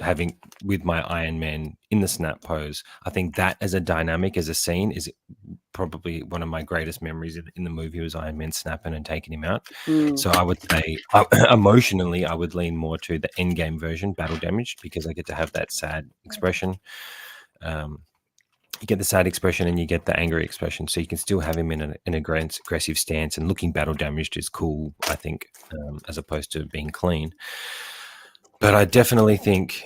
having with my Iron Man in the snap pose. I think that as a dynamic, as a scene, is probably one of my greatest memories in the movie, was Iron Man snapping and taking him out. So I would say emotionally, I would lean more to the Endgame version, battle damaged, because I get to have that sad expression. You get the sad expression and you get the angry expression, so you can still have him in an aggressive stance, and looking battle damaged is cool, I think, as opposed to being clean. But I definitely think,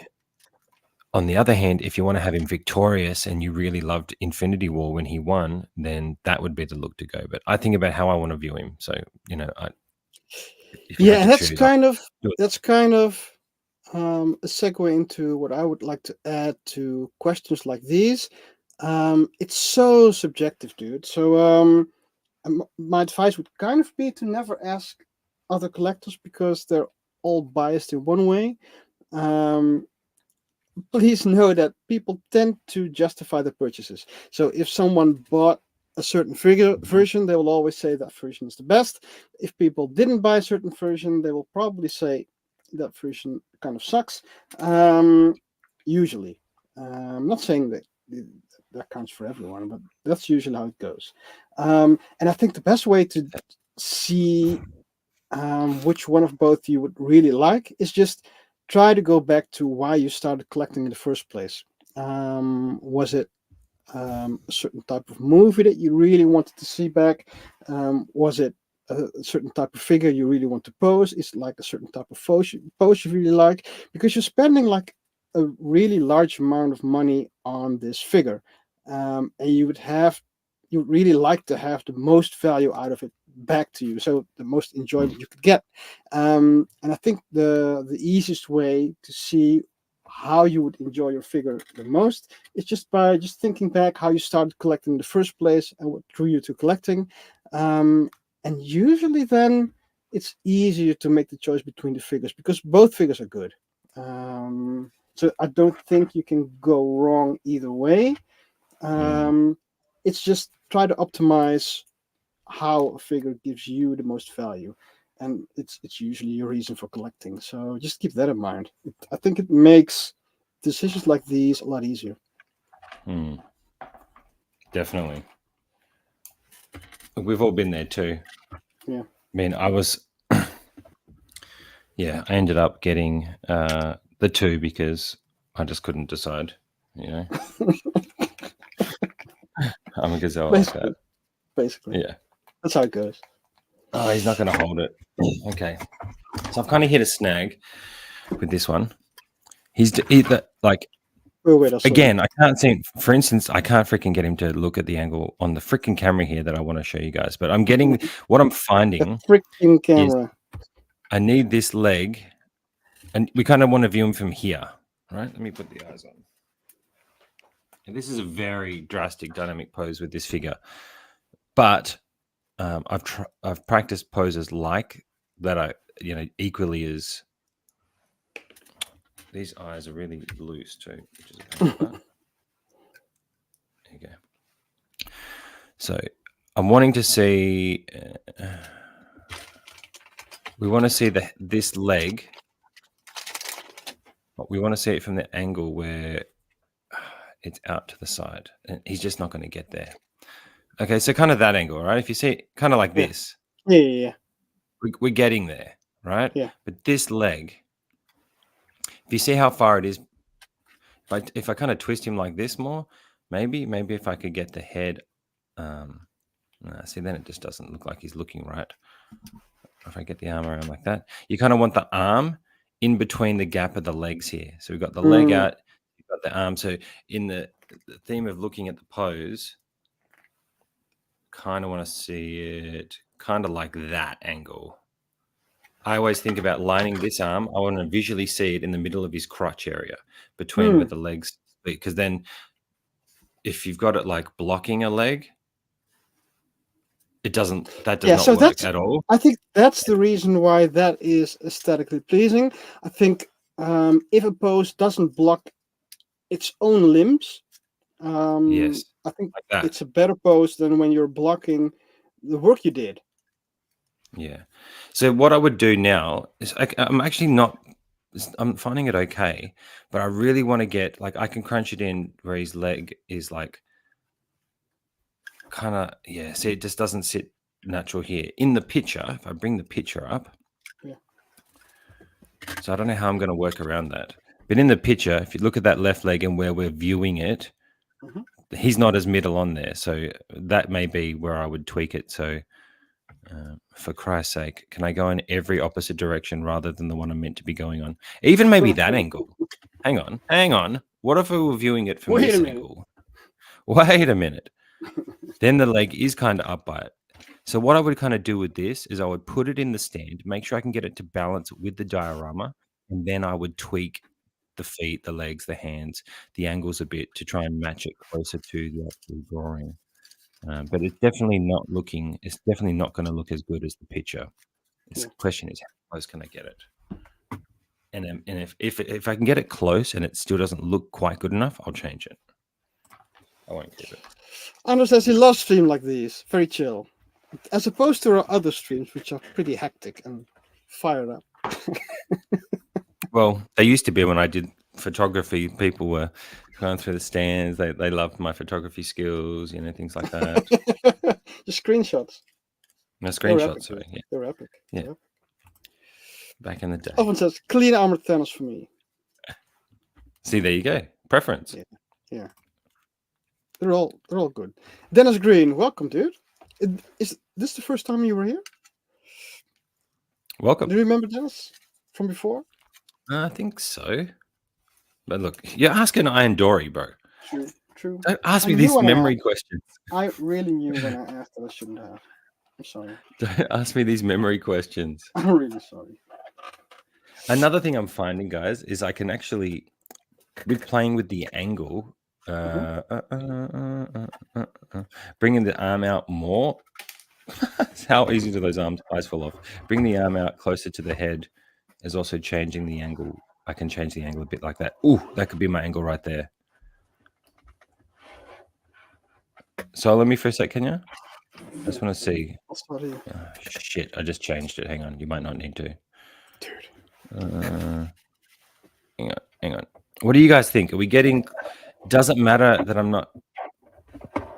on the other hand, if you want to have him victorious and you really loved Infinity War when he won, then that would be the look to go. But I think about how I want to view him. So, if you had Yeah, to that's choose, I'd do it. kind of a segue into what I would like to add to questions like these. It's so subjective, dude. So my advice would kind of be to never ask other collectors because they're all biased in one way. Um, please know that people tend to justify their purchases. So if someone bought a certain figure version, they will always say that version is the best. If people didn't buy a certain version, they will probably say that version kind of sucks. Usually, I'm not saying that that counts for everyone, but that's usually how it goes. And I think the best way to see which one of both you would really like is just try to go back to why you started collecting in the first place. Was it a certain type of movie that you really wanted to see back? Was it a certain type of figure you really want to pose? Is it like a certain type of pose you really like? Because you're spending like a really large amount of money on this figure, and you would really like to have the most value out of it back to you, so the most enjoyment you could get. And I think the easiest way to see how you would enjoy your figure the most is just by just thinking back how you started collecting in the first place and what drew you to collecting. And usually then it's easier to make the choice between the figures because both figures are good. So I don't think you can go wrong either way. It's just try to optimize how a figure gives you the most value, and it's usually your reason for collecting. So just keep that in mind. I think it makes decisions like these a lot easier. Definitely. We've all been there too. Yeah. I mean, I was, I ended up getting the 2 because I just couldn't decide. I'm a gazelle like Basically. that. Basically. Yeah. That's how it goes. Oh, he's not going to hold it. Okay. So I've kind of hit a snag with this one. Like, Oh wait, I saw you. again, I can't see. For instance, I can't freaking get him to look at the angle on the freaking camera here that I want to show you guys. But I'm getting what I'm The finding freaking is camera. I need this leg, and we kind of want to view him from here, right? Let me put the eyes on. And this is a very drastic dynamic pose with this figure, but I've practiced poses like that. Equally as these eyes are really loose too, which is a pain. But there you go. So I'm wanting to see. We want to see this leg, but we want to see it from the angle where it's out to the side, and he's just not going to get there. Okay, so kind of that angle, right? If you see it kind of like this, Yeah. we're getting there, right? Yeah. But this leg, if you see how far it is, if I kind of twist him like this more, maybe if I could get the head, see, then it just doesn't look like he's looking right. If I get the arm around like that, you kind of want the arm in between the gap of the legs here. So we've got the leg out, you've got the arm. So in the theme of looking at the pose, kind of want to see it kind of like that angle. I always think about lining this arm. I want to visually see it in the middle of his crotch area between where the legs, because then if you've got it like blocking a leg, that does not work at all. I think that's the reason why that is aesthetically pleasing. I think if a pose doesn't block its own limbs, Yes, I think like that. it's a better pose than when you're blocking the work you did. Yeah. So what I would do now is I'm actually not. I'm finding it okay, but I really want to get like I can crunch it in where his leg is like kind of See, it just doesn't sit natural here in the picture. If I bring the picture up, so I don't know how I'm going to work around that. But in the picture, if you look at that left leg and where we're viewing it, he's not as middle on there. So that may be where I would tweak it. So for Christ's sake, can I go in every opposite direction rather than the one I'm meant to be going on? Even maybe that angle. Hang on. What if we were viewing it from this angle? Wait a minute. Then the leg is kind of up by it. So what I would kind of do with this is I would put it in the stand, make sure I can get it to balance with the diorama, and then I would tweak the feet, the legs, the hands, the angles a bit to try and match it closer to the actual drawing. But it's definitely not going to look as good as the picture. The question is, how close can I get it? And if I can get it close and it still doesn't look quite good enough, I'll change it. I won't keep it. Anders says he loves streams like these, very chill, as opposed to our other streams, which are pretty hectic and fired up. Well, they used to be when I did photography. People were going through the stands. They loved my photography skills, things like that. The screenshots. No screenshots, sorry. Yeah. They're epic. Yeah. Back in the day. Often says clean armored Thanos for me. See, there you go. Preference. Yeah. They're all good. Dennis Green, welcome, dude. Is this the first time you were here? Welcome. Do you remember Dennis from before? I think so. But look, you're asking Iron Dory, bro. True. Don't ask me these memory questions. I really knew when I asked that I shouldn't have. I'm sorry. Don't ask me these memory questions. I'm really sorry. Another thing I'm finding, guys, is I can actually, with playing with the angle, bringing the arm out more. How easy do those eyes fall off? Bring the arm out closer to the head is also changing the angle. I can change the angle a bit like that. Ooh, that could be my angle right there. So let me first say, can you? I just want to see. Oh, shit, I just changed it. Hang on. You might not need to. Dude. Hang on. What do you guys think? Are we getting? Does it matter that I'm not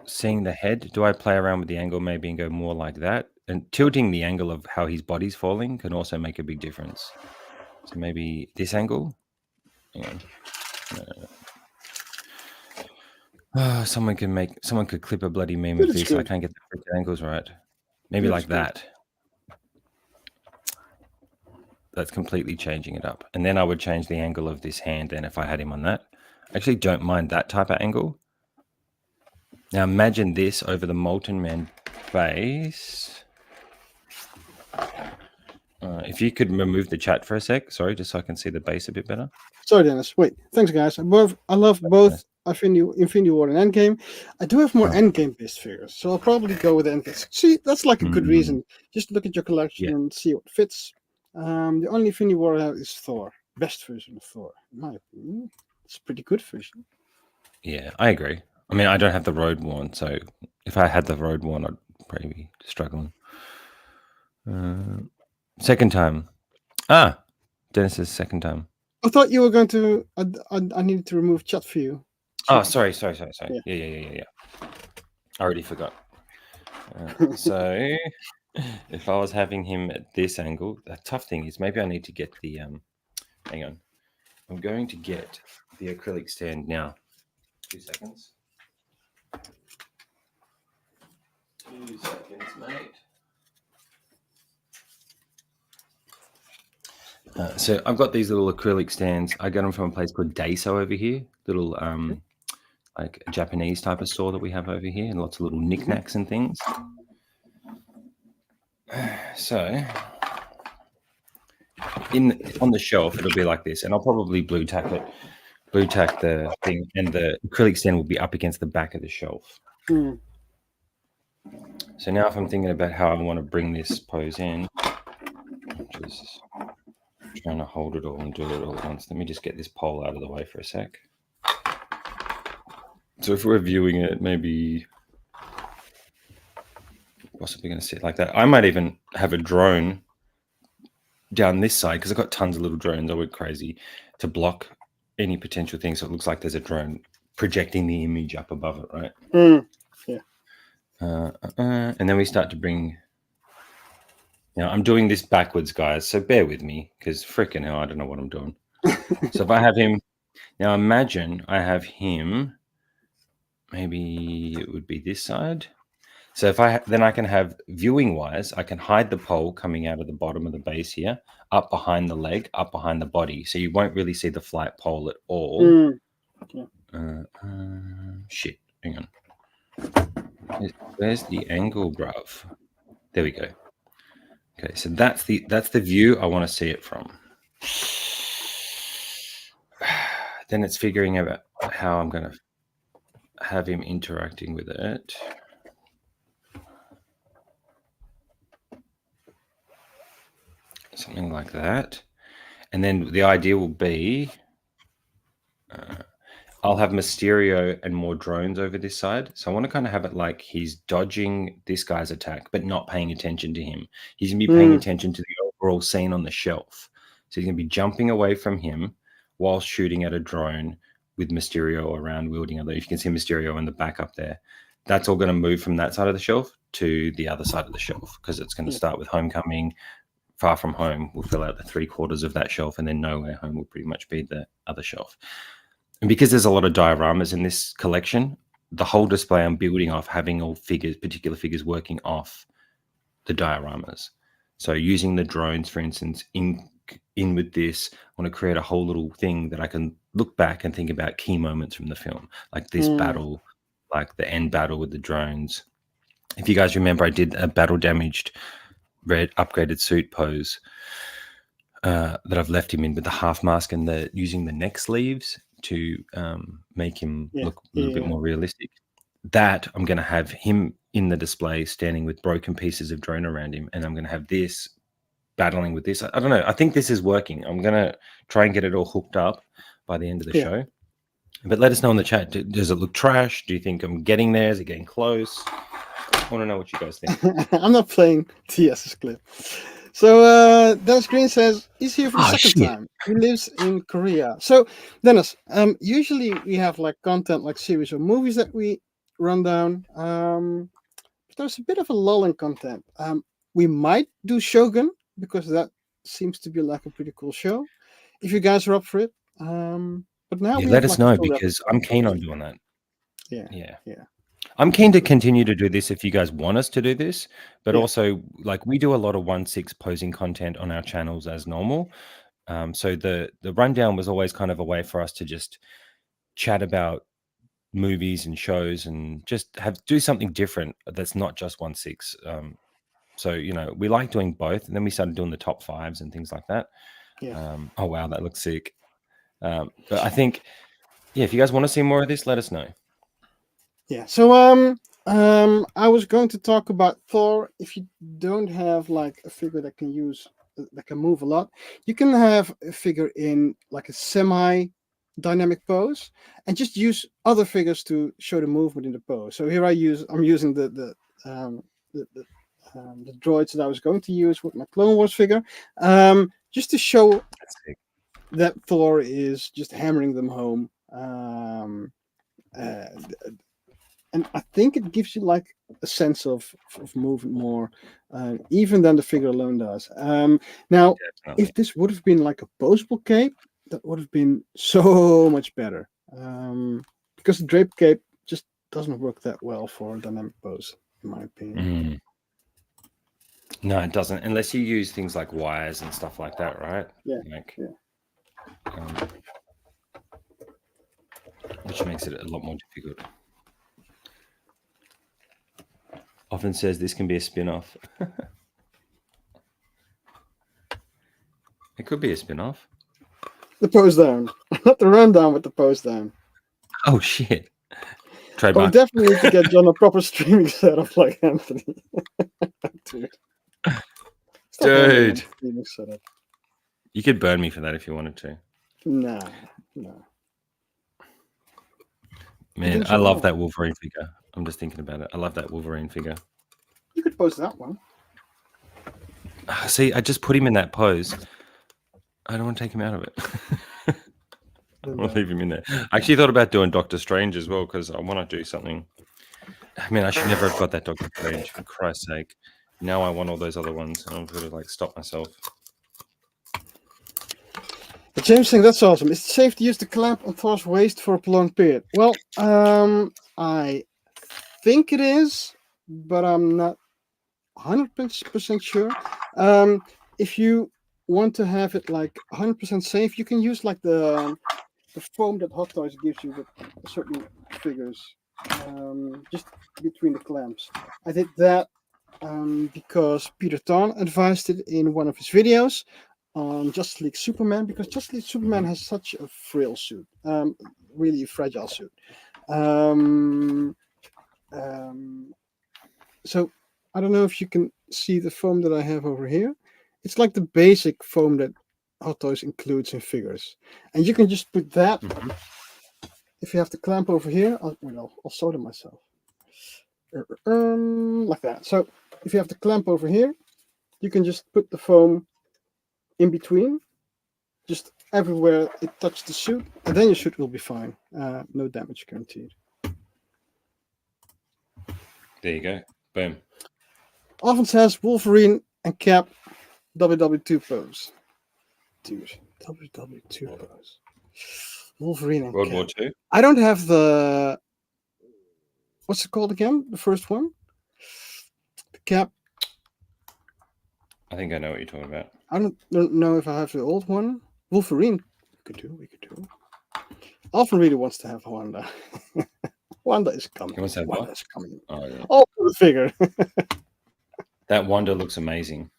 seeing the head? Do I play around with the angle maybe and go more like that? And tilting the angle of how his body's falling can also make a big difference. So maybe this angle. Hang on. Someone could clip a bloody meme That of is this. I good. can't get the freaking angles right. Maybe That is like good. that. That's completely changing it up. And then I would change the angle of this hand then if I had him on that. I actually don't mind that type of angle. Now imagine this over the Molten Man face. If you could remove the chat for a sec, sorry, just so I can see the base a bit better. Sorry, Dennis. Wait. Thanks, guys. I love both Infinity War and Endgame. I do have more Endgame based figures, so I'll probably go with Endgame. See, that's like a good reason. Just look at your collection Yeah. and see what fits. The only Infinity War I have is Thor. Best version of Thor, in my opinion. It's a pretty good version. Yeah, I agree. I mean, I don't have the road one, so if I had the road one, I'd probably be struggling. Second time. Dennis's second time. I thought you were going to. I needed to remove chat for you. Oh, sorry. Yeah. Yeah. I already forgot. So if I was having him at this angle, the tough thing is maybe I need to get the hang on. I'm going to get the acrylic stand now. 2 seconds. 2 seconds, mate. So I've got these little acrylic stands. I got them from a place called Daiso over here. Little like a Japanese type of store that we have over here, and lots of little knickknacks and things. So on the shelf, it'll be like this, and I'll probably blue tack the thing, and the acrylic stand will be up against the back of the shelf. Mm. So now if I'm thinking about how I want to bring this pose in, just trying to hold it all and do it all at once. Let me just get this pole out of the way for a sec. So if we're viewing it, maybe possibly going to sit like that. I might even have a drone down this side because I've got tons of little drones. I went crazy to block any potential thing, so it looks like there's a drone projecting the image up above it, right? Yeah. And then we start to bring. Now I'm doing this backwards, guys, so bear with me because freaking hell, I don't know what I'm doing. So if I have him now, imagine I have him. Maybe it would be this side. So if then I can have viewing wise, I can hide the pole coming out of the bottom of the base here, up behind the leg, up behind the body. So you won't really see the flight pole at all. Yeah. Shit, hang on. Where's the angle, bruv? There we go. Okay, so that's the view I want to see it from. Then it's figuring out how I'm going to have him interacting with it. Something like that. And then the idea will be I'll have Mysterio and more drones over this side. So I want to kind of have it like he's dodging this guy's attack, but not paying attention to him. He's going to be paying attention to the overall scene on the shelf. So he's going to be jumping away from him while shooting at a drone with Mysterio around wielding other. If you can see Mysterio in the back up there, that's all going to move from that side of the shelf to the other side of the shelf because it's going to start with Homecoming. Far From Home will fill out the 3/4 of that shelf, and then Nowhere Home will pretty much be the other shelf. And because there's a lot of dioramas in this collection, the whole display I'm building off having all particular figures working off the dioramas. So using the drones, for instance, in with this, I want to create a whole little thing that I can look back and think about key moments from the film, like this battle, like the end battle with the drones. If you guys remember, I did a battle damaged red upgraded suit pose that I've left him in with the half mask and using the neck sleeves to make him look a little bit more realistic. That I'm going to have him in the display standing with broken pieces of drone around him, and I'm going to have this battling with this. I don't know. I think this is working. I'm going to try and get it all hooked up by the end of the show. But let us know in the chat. Does it look trash? Do you think I'm getting there? Is it getting close? I want to know what you guys think. I'm not playing TS's clip. So Dennis Green says he's here for the Oh second shit! time. He lives in Korea. So Dennis, usually we have like content like series of movies that we run down. But there's a bit of a lull in content. We might do Shogun because that seems to be like a pretty cool show. If you guys are up for it. But now Yeah, we let have us like a know full because repertoire. I'm keen on doing that. Yeah, Yeah. yeah, I'm keen to continue to do this if you guys want us to do this, but yeah, also like we do a lot of 1/6 posing content on our channels as normal. So the rundown was always kind of a way for us to just chat about movies and shows and just do something different that's not just 1/6. So we like doing both, and then we started doing the top fives and things like that. yeah. Oh wow, that looks sick. But I think if you guys want to see more of this, let us know. Yeah. So I was going to talk about Thor. If you don't have like a figure that can use that can move a lot, you can have a figure in like a semi dynamic pose and just use other figures to show the movement in the pose. So here I'm using the droids that I was going to use with my Clone Wars figure, just to show That's sick. that Thor is just hammering them home. Uh, and I think it gives you like a sense of movement more, even than the figure alone does. Now, Definitely. if this would have been like a posable cape, that would have been so much better. Because the drape cape just doesn't work that well for dynamic pose, in my opinion. Mm. No, it doesn't, unless you use things like wires and stuff like that, right? Yeah, Like, yeah, um, which makes it a lot more difficult. Often says this can be a spin-off. It could be a spin-off. the pose down, not the rundown, but the pose down. Oh shit! But we Trademark. definitely need to get John a proper streaming setup like Anthony. Dude, stop hammering on Dude, the streaming setup. you could burn me for that if you wanted to. Nah, nah. Man, I love that Wolverine figure. I'm just thinking about it. I love that Wolverine figure. You could post that one. See, I just put him in that pose. I don't want to take him out of it. I'll leave him in there. I actually thought about doing Doctor Strange as well because I want to do something. I mean, I should never have got that Doctor Strange, for Christ's sake. Now I want all those other ones. I'm going to like stop myself. But James saying that's awesome. Is it safe to use the clamp on Thor's waist for a prolonged period? Well, I think it is, but I'm not 100% sure. If you want to have it like 100% safe, you can use like the foam that Hot Toys gives you with certain figures, just between the clamps. I did that because Peter Tarn advised it in one of his videos on Justice League Superman, because Justice League Superman has such a frail suit, really fragile suit. Um, um, so I don't know if you can see the foam that I have over here. It's like the basic foam that Hot Toys includes in figures, and you can just put that. Mm-hmm. If you have the clamp over here, I'll solder myself. Like that. So if you have the clamp over here, you can just put the foam in between, just everywhere it touches the suit, and then your suit will be fine. No damage guaranteed. There you go. Boom. Often says Wolverine and Cap WW2 pose. Dude, WW2 pose. Wolverine and World Cap. War II? I don't have the. What's it called again? The first one? The Cap. I think I know what you're talking about. I don't know if I have the old one. Wolverine. We could do. Alpha really wants to have Wanda. Wanda is coming. He wants to have Wanda what? is coming. Oh, yeah. Oh, the figure. That Wanda looks amazing.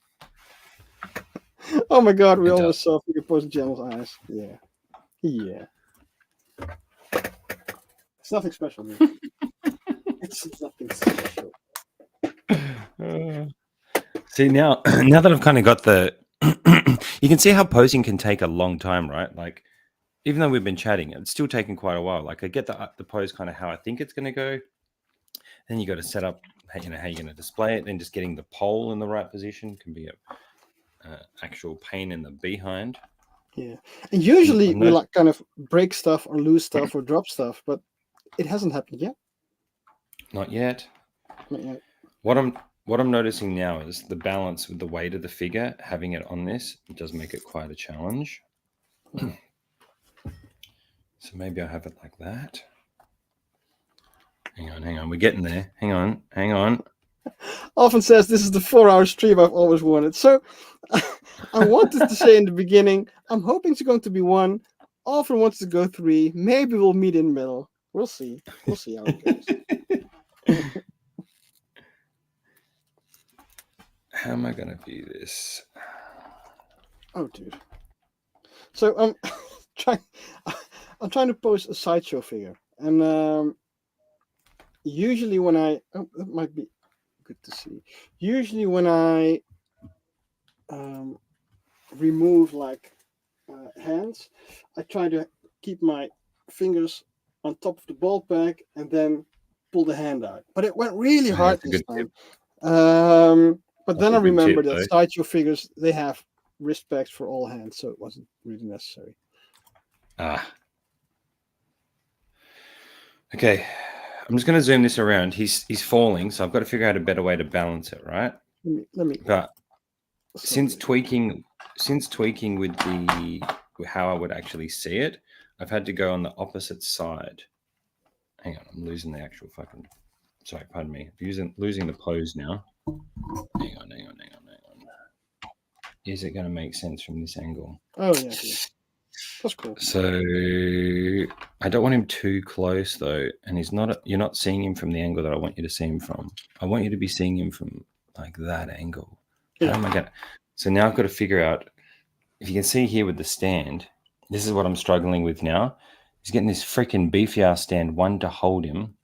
Oh my god, we It always does. saw figure post Jamal's eyes. Yeah. Yeah. It's nothing special, dude. It's nothing special. See, now that I've kind of got the you can see how posing can take a long time, right? Like even though we've been chatting, it's still taking quite a while. Like I get the pose kind of how I think it's going to go. Then you got to set up how you're going to display it. Then just getting the pole in the right position can be actual pain in the behind. Yeah, and usually I'm we not- like kind of break stuff or lose stuff or drop stuff, but it hasn't happened yet. Not yet. Not yet. What I'm noticing now is the balance with the weight of the figure. Having it on this does make it quite a challenge. So maybe I'll have it like that. Hang on. We're getting there. Hang on. Often says this is the 4-hour stream I've always wanted. So I wanted to say in the beginning, I'm hoping it's going to be 1. Often wants to go 3. Maybe we'll meet in the middle. We'll see. We'll see how it goes. How am I going to view this? Oh, dude. So I'm trying to post a sideshow figure, and usually when that might be good to see. Usually when I remove like hands, I try to keep my fingers on top of the ball peg and then pull the hand out. But it went really hard this time. But then I remember that sideshow figures, they have wrist pegs for all hands, so it wasn't really necessary. Okay, I'm just going to zoom this around. He's falling, so I've got to figure out a better way to balance it, right? Let me. But since tweaking with how I would actually see it, I've had to go on the opposite side. Hang on, I'm losing the actual fucking. Sorry, pardon me. Losing the pose now. Hang on. Is it going to make sense from this angle? Oh yeah. That's cool. So I don't want him too close though, and you're not seeing him from the angle that I want you to see him from. I want you to be seeing him from like that angle. Yeah. Oh my god! So now I've got to figure out if you can see here with the stand. This is what I'm struggling with now. He's getting this freaking beefy ass stand, one to hold him.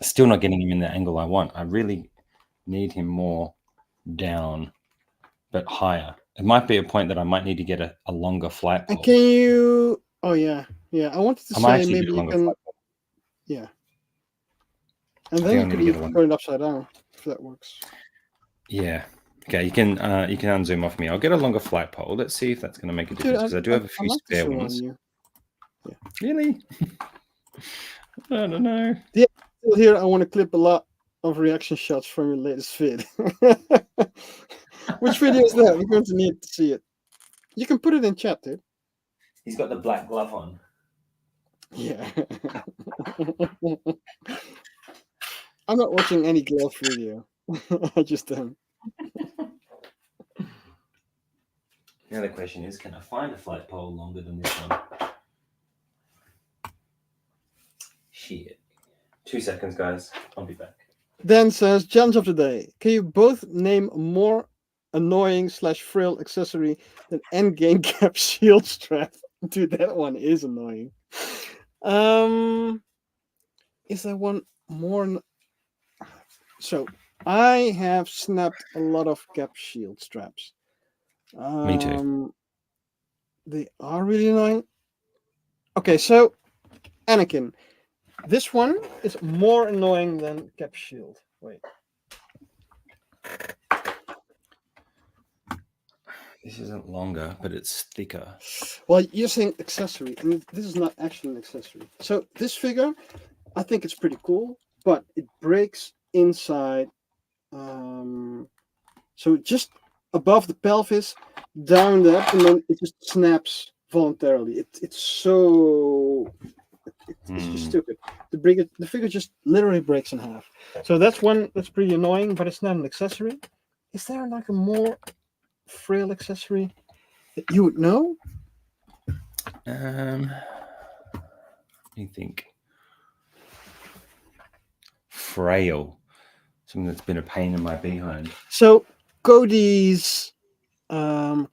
Still not getting him in the angle I want. I really need him more down, but higher. It might be a point that I might need to get a longer flat pole. And can you? Oh yeah. I wanted to say maybe you can. Yeah. And then you could even put it upside down if that works. Yeah. Okay. You can unzoom off me. I'll get a longer flat pole. Let's see if that's going to make a difference because I do have a few spare ones. Yeah. Really? I don't know. Yeah. Still here, I want to clip a lot of reaction shots from your latest vid. Which video is that? We're going to need to see it. You can put it in chat, dude. He's got the black glove on. Yeah. I'm not watching any glove video. I just am. Now the question is, can I find a flat pole longer than this one? Shit. 2 seconds, guys. I'll be back. Dan says, challenge of the day. Can you both name a more annoying / frail accessory than endgame cap shield strap? Dude, that one is annoying. Is there one more? So I have snapped a lot of cap shield straps. Me too. They are really annoying. Okay, so Anakin. This one is more annoying than cap shield. Wait. This isn't longer, but it's thicker. Well, you're saying accessory, and this is not actually an accessory. So this figure, I think it's pretty cool, but it breaks inside. So just above the pelvis, down that, and then it just snaps voluntarily. It's so... It's just stupid. The figure just literally breaks in half. So that's one that's pretty annoying, but it's not an accessory. Is there like a more frail accessory that you would know? Let me think. Frail. Something that's been a pain in my behind. So Cody's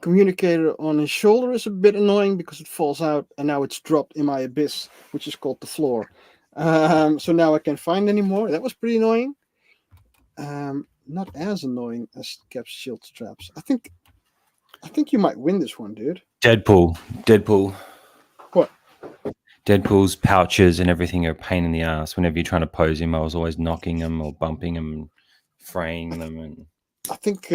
communicator on his shoulder is a bit annoying because it falls out and now it's dropped in my abyss, which is called the floor. So now I can't find anymore. That was pretty annoying. Not as annoying as cap shield straps. I think you might win this one, dude. Deadpool. What? Deadpool's pouches and everything are a pain in the ass. Whenever you're trying to pose him, I was always knocking him or bumping him and fraying them. And I think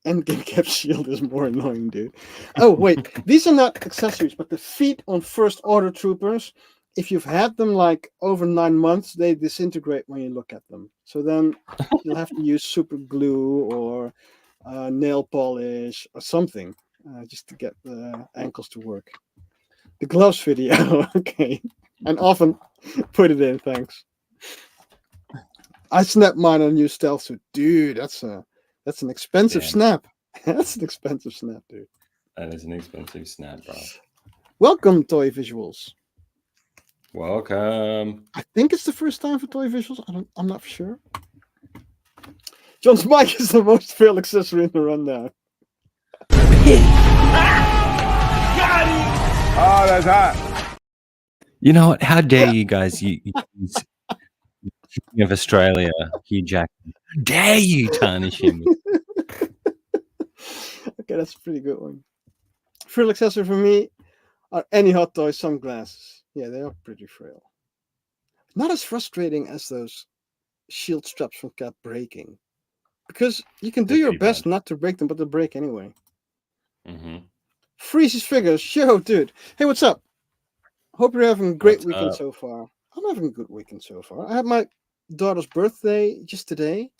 endgame cap shield is more annoying, dude. Oh wait, these are not accessories, but the feet on first order troopers. If you've had them like over 9 months, they disintegrate when you look at them. So then you'll have to use super glue or nail polish or something just to get the ankles to work. The gloves video, okay, and often put it in. Thanks. I snapped mine on a new stealth suit, dude. That's an expensive Damn, snap. That's an expensive snap, dude. that is an expensive snap, bro. Welcome, Toy Visuals. Welcome. I think it's the first time for Toy Visuals. I'm not for sure. John's mic is the most failed accessory in the rundown. Oh, that's hot. You know what? How dare you guys? You of Australia, Hugh Jackman. How dare you tarnish him? Okay, that's a pretty good one. Frill accessory for me are any Hot Toy sunglasses. Yeah, they are pretty frail. Not as frustrating as those shield straps from Cat breaking. Because you can do They're your pretty best bad. not to break them, but they break anyway. Mm-hmm. Freeze's figures. Yo, dude. Hey, what's up? Hope you're having a great What's weekend up? so far. I'm having a good weekend so far. I had my daughter's birthday just today.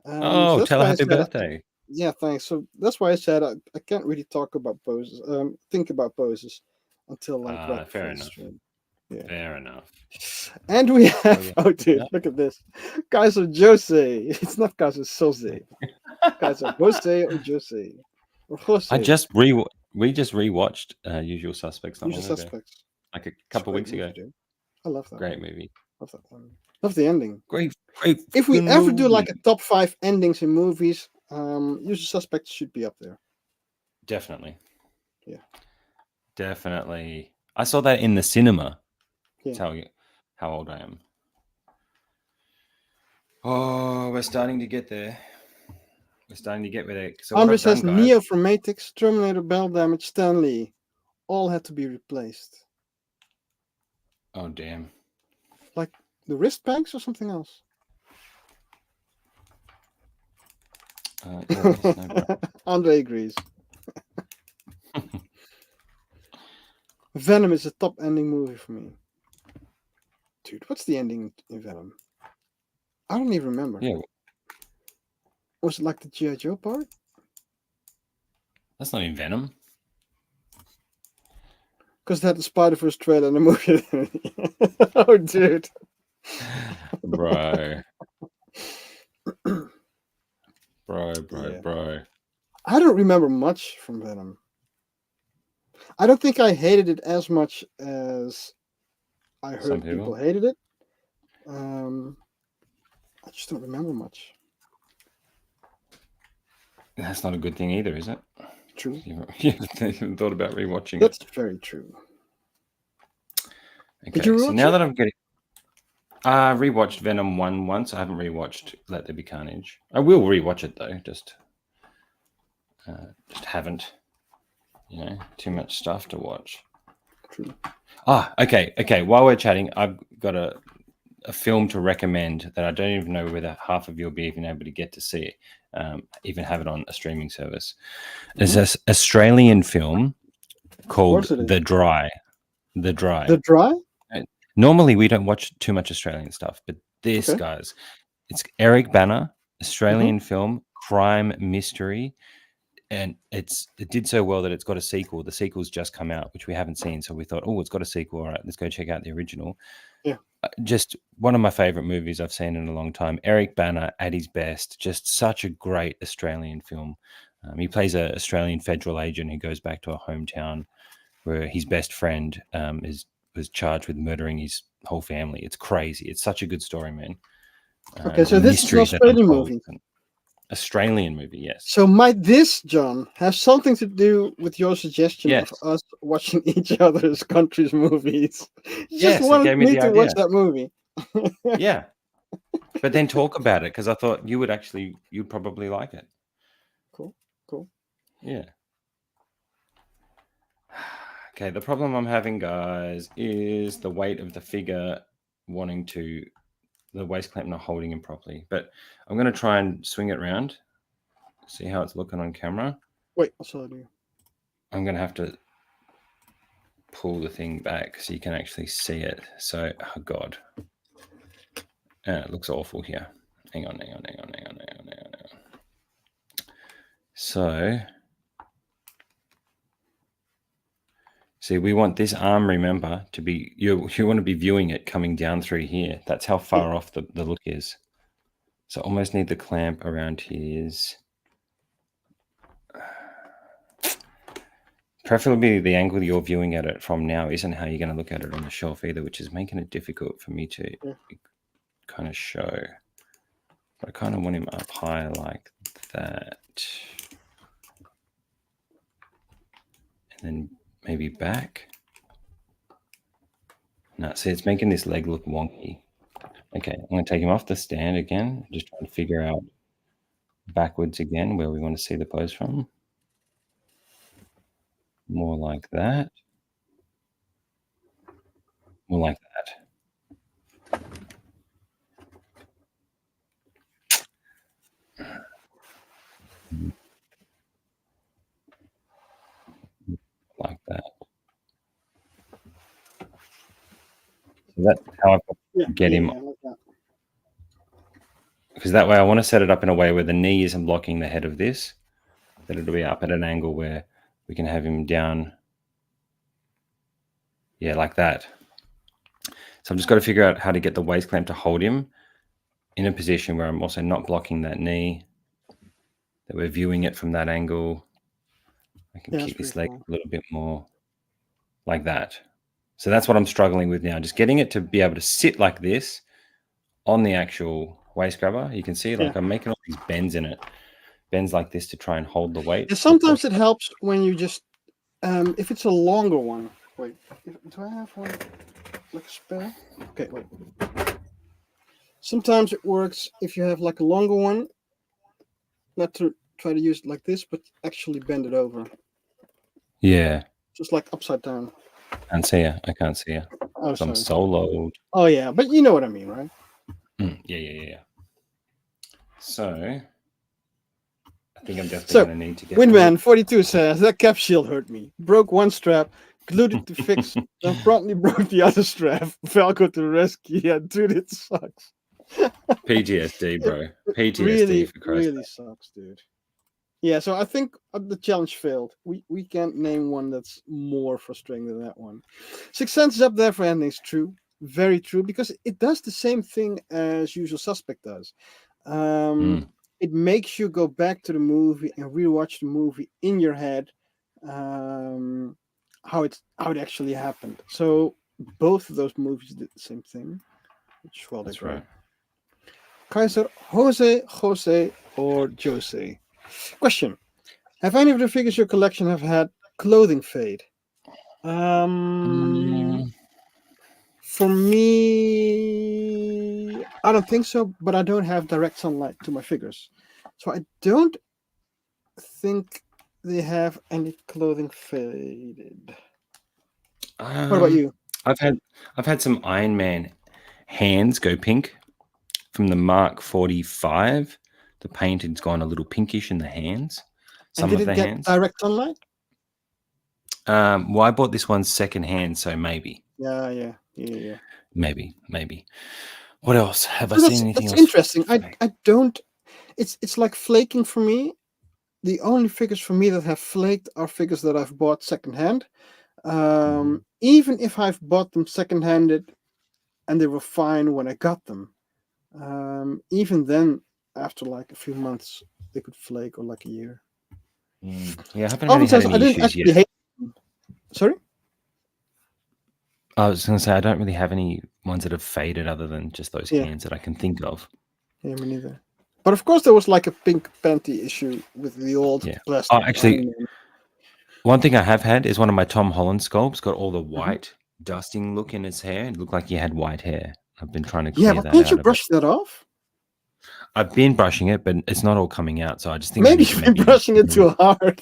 So Oh, that's tell her why I happy said, birthday. yeah, thanks. So that's why I said I can't really talk about poses, think about poses until like right Fair before the enough. stream. Yeah. Fair enough. And we have, yeah. oh, dude, Yeah. look at this. Kaiser Jose. It's not Kaiser Soze. Kaiser Jose or Jose. Or Jose. We just rewatched Usual Suspects not Usual long ago, Suspects. like a It's a couple great weeks movie, ago. dude. I love that Great one. movie. Love that one. Love the ending. Great If we fucking ever do like movie. a top 5 endings in movies, Usual Suspects should be up there. Definitely. Yeah. Definitely. I saw that in the cinema. Yeah. Tell you how old I am. Oh, we're starting to get there. We're starting to get there. So what Andre I've done, says guys. Neo from Matrix, Terminator, Bell Damage, Stanley, all had to be replaced. Oh damn. Like the wrist banks or something else? Yeah, yes, no, bro. Andre agrees. Venom is a top ending movie for me. Dude, what's the ending in Venom? I don't even remember. Yeah, Was it like the G.I. Joe part? that's not in Venom. Because they had the Spider-Verse trailer and the movie. Oh, dude. Bro. Yeah. Bro. I don't remember much from Venom. I don't think I hated it as much as I Some heard people. people hated it. I just don't remember much. That's not a good thing either, is it? True. You haven't thought about rewatching That's it. very true. Okay, Did you so rewatch now it? that I'm getting... I rewatched Venom 1 once. I haven't rewatched Let There Be Carnage. I will rewatch it, though. Just haven't. Too much stuff to watch. True. Okay. While we're chatting, I've got a film to recommend that I don't even know whether half of you will be even able to get to see it, even have it on a streaming service. There's this Australian film called The Dry. The Dry. The Dry? Normally, we don't watch too much Australian stuff, but this, guys, it's Eric Bana, Australian film, crime mystery. And it did so well that it's got a sequel. The sequel's just come out, which we haven't seen. So we thought, oh, it's got a sequel. All right, let's go check out the original. Yeah. Just one of my favorite movies I've seen in a long time. Eric Bana at his best. Just such a great Australian film. He plays an Australian federal agent who goes back to a hometown where his best friend was charged with murdering his whole family. It's crazy. It's such a good story, man. Okay, so this is an Australian movie. Australian movie, yes. So might this, John, have something to do with your suggestion of us watching each other's countries' movies? You just wanted me to watch that movie. Yeah. But then talk about it, because I thought you'd probably like it. Cool. Yeah. Okay, the problem I'm having, guys, is the weight of the figure the waist clamp not holding him properly. But I'm going to try and swing it around See how it's looking on camera? Wait, what shall I do? I'm going to have to pull the thing back so you can actually see it. So, oh God. It looks awful here. Hang on. So, see, we want this arm, remember, to be, you want to be viewing it coming down through here. That's how far off the look is. So almost need the clamp around his, preferably the angle you're viewing at it from now isn't how you're going to look at it on the shelf either, which is making it difficult for me to kind of show. But I kind of want him up high like that. And then maybe back. No, see, it's making this leg look wonky. Okay, I'm going to take him off the stand again. Just trying to figure out backwards again where we want to see the pose from. More like that. More like that. Like that. So that's how I've got to get him. Like that. Because that way I want to set it up in a way where the knee isn't blocking the head of this, that it'll be up at an angle where we can have him down. Yeah, like that. So I've just got to figure out how to get the waist clamp to hold him in a position where I'm also not blocking that knee, that we're viewing it from that angle. I can keep this leg a little bit more like that. So that's what I'm struggling with now, just getting it to be able to sit like this on the actual waist grabber. You can see like I'm making all these bends in it, bends like this to try and hold the weight. Yeah, sometimes it helps when you just, if it's a longer one. Wait, do I have one like a spare? Okay, wait. Sometimes it works if you have like a longer one, not to try to use it like this, but actually bend it over. Yeah. Just like upside down. I can't see you. Oh, I'm soloed. Oh, yeah, but you know what I mean, right? Yeah. So, I think I'm definitely going to need to get... Windman42 says, that cap shield hurt me. Broke one strap, glued it to fix, then promptly broke the other strap. Velcro to the rescue. Yeah, dude, it sucks. PTSD, bro. PTSD really, for Christ's really sucks, dude. Yeah, so I think the challenge failed. We can't name one that's more frustrating than that one. Sixth Sense is up there for endings. True, very true, because it does the same thing as Usual Suspect does. It makes you go back to the movie and rewatch the movie in your head, how it actually happened. So both of those movies did the same thing, which is well, that's right. Kaiser, Jose, or Jose? Question: have any of the figures your collection have had clothing fade? For me, I don't think so, but I don't have direct sunlight to my figures, so I don't think they have any clothing faded. What about you? I've had some Iron Man hands go pink from the Mark 45. The paint has gone a little pinkish in the hands. Some and did of the it get hands. Direct sunlight? Well, I bought this one second hand, so maybe. Yeah. Maybe. What else? Have I seen anything else? That's interesting. I don't. It's like flaking for me. The only figures for me that have flaked are figures that I've bought secondhand. Even if I've bought them secondhanded and they were fine when I got them, even then, after like a few months, they could flake, or like a year. Yeah, I haven't really had any issues yet. Hate them. Sorry? I was going to say, I don't really have any ones that have faded other than just those hands that I can think of. Yeah, me neither. But of course, there was like a pink panty issue with the old plastic. Oh, actually, one thing I have had is one of my Tom Holland sculpts got all the white dusting look in his hair. It looked like he had white hair. I've been trying to clear that out. Can't you brush that off? I've been brushing it, but it's not all coming out. So I just think maybe you've been brushing it too hard.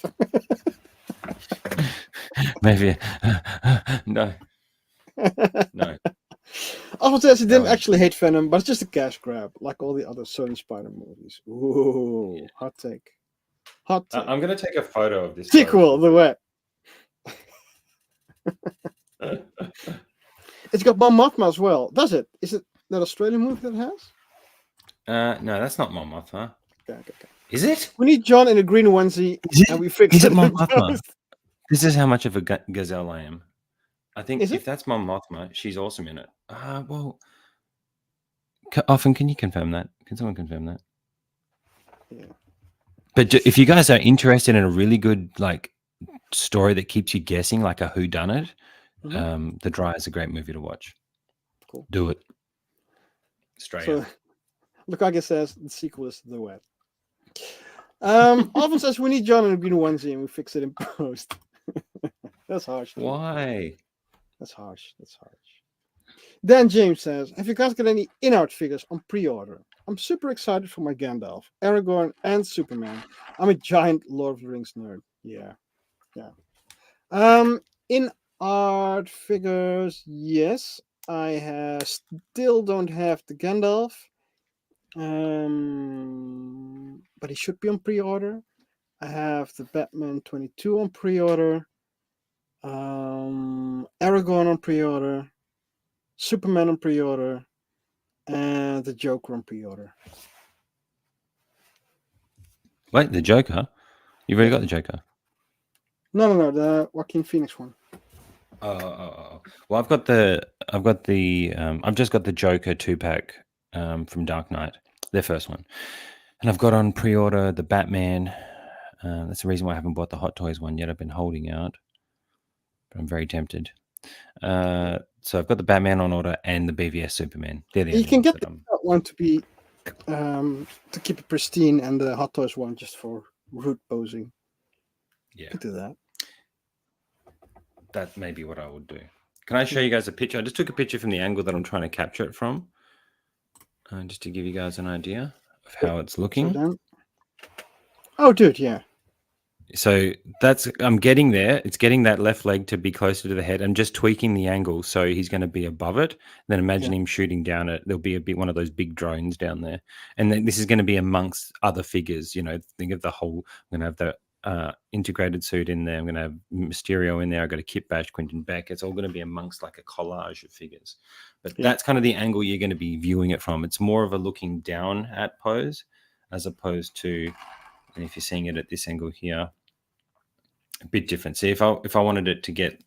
Maybe. No. Often he didn't actually hate Venom, but it's just a cash grab, like all the other Sony Spider movies. Ooh, hot take. Hot take. I'm going to take a photo of this Sequel, The Wet. It's got Mon Mothma as well. Does it? Is it that Australian movie that it has? No, that's not Mon Mothma. Okay. Is it? We need John in a green onesie, and we fix Is it it. Mon Mothma? This is how much of a gazelle I am. I think Is if it? that's Mon Mothma, she's awesome in it. Well, often can you confirm that? Can someone confirm that? Yeah. But if you guys are interested in a really good like story that keeps you guessing, like a whodunit, The Dry is a great movie to watch. Cool. Do it. Straight up. Lukage says the sequel is The Wet. Alvin says we need John in a green onesie and we fix it in post. That's harsh. Dude. Why? That's harsh. Dan James says, have you guys got any in-art figures on pre-order? I'm super excited for my Gandalf, Aragorn, and Superman. I'm a giant Lord of the Rings nerd. Yeah. In-art figures, yes. I still don't have the Gandalf. But he should be on pre-order. I have the Batman 22 on pre-order. Aragorn on pre-order. Superman on pre-order. And the Joker on pre-order. Wait, the Joker? You've already got the Joker? No, the Joaquin Phoenix one. Oh. Well, I've just got the Joker 2-pack from Dark Knight, their first one. And I've got on pre-order the Batman. That's the reason why I haven't bought the Hot Toys one yet. I've been holding out. But I'm very tempted. So I've got the Batman on order and the BVS Superman. They're the you can get that that one to be to keep it pristine, and the Hot Toys one just for root posing. Yeah. You could do that. That may be what I would do. Can I show you guys a picture? I just took a picture from the angle that I'm trying to capture it from. Just to give you guys an idea of how it's looking. Oh, dude, yeah. So I'm getting there. It's getting that left leg to be closer to the head. I'm just tweaking the angle so he's going to be above it. Then imagine him shooting down it. There'll be one of those big drones down there. And then this is going to be amongst other figures. Think of the whole. I'm going to have the integrated suit in there. I'm going to have Mysterio in there. I've got a Kit Bash, Quentin Beck. It's all going to be amongst like a collage of figures. But that's kind of the angle you're going to be viewing it from. It's more of a looking down at pose as opposed to, and if you're seeing it at this angle here, a bit different. See, if I wanted it to get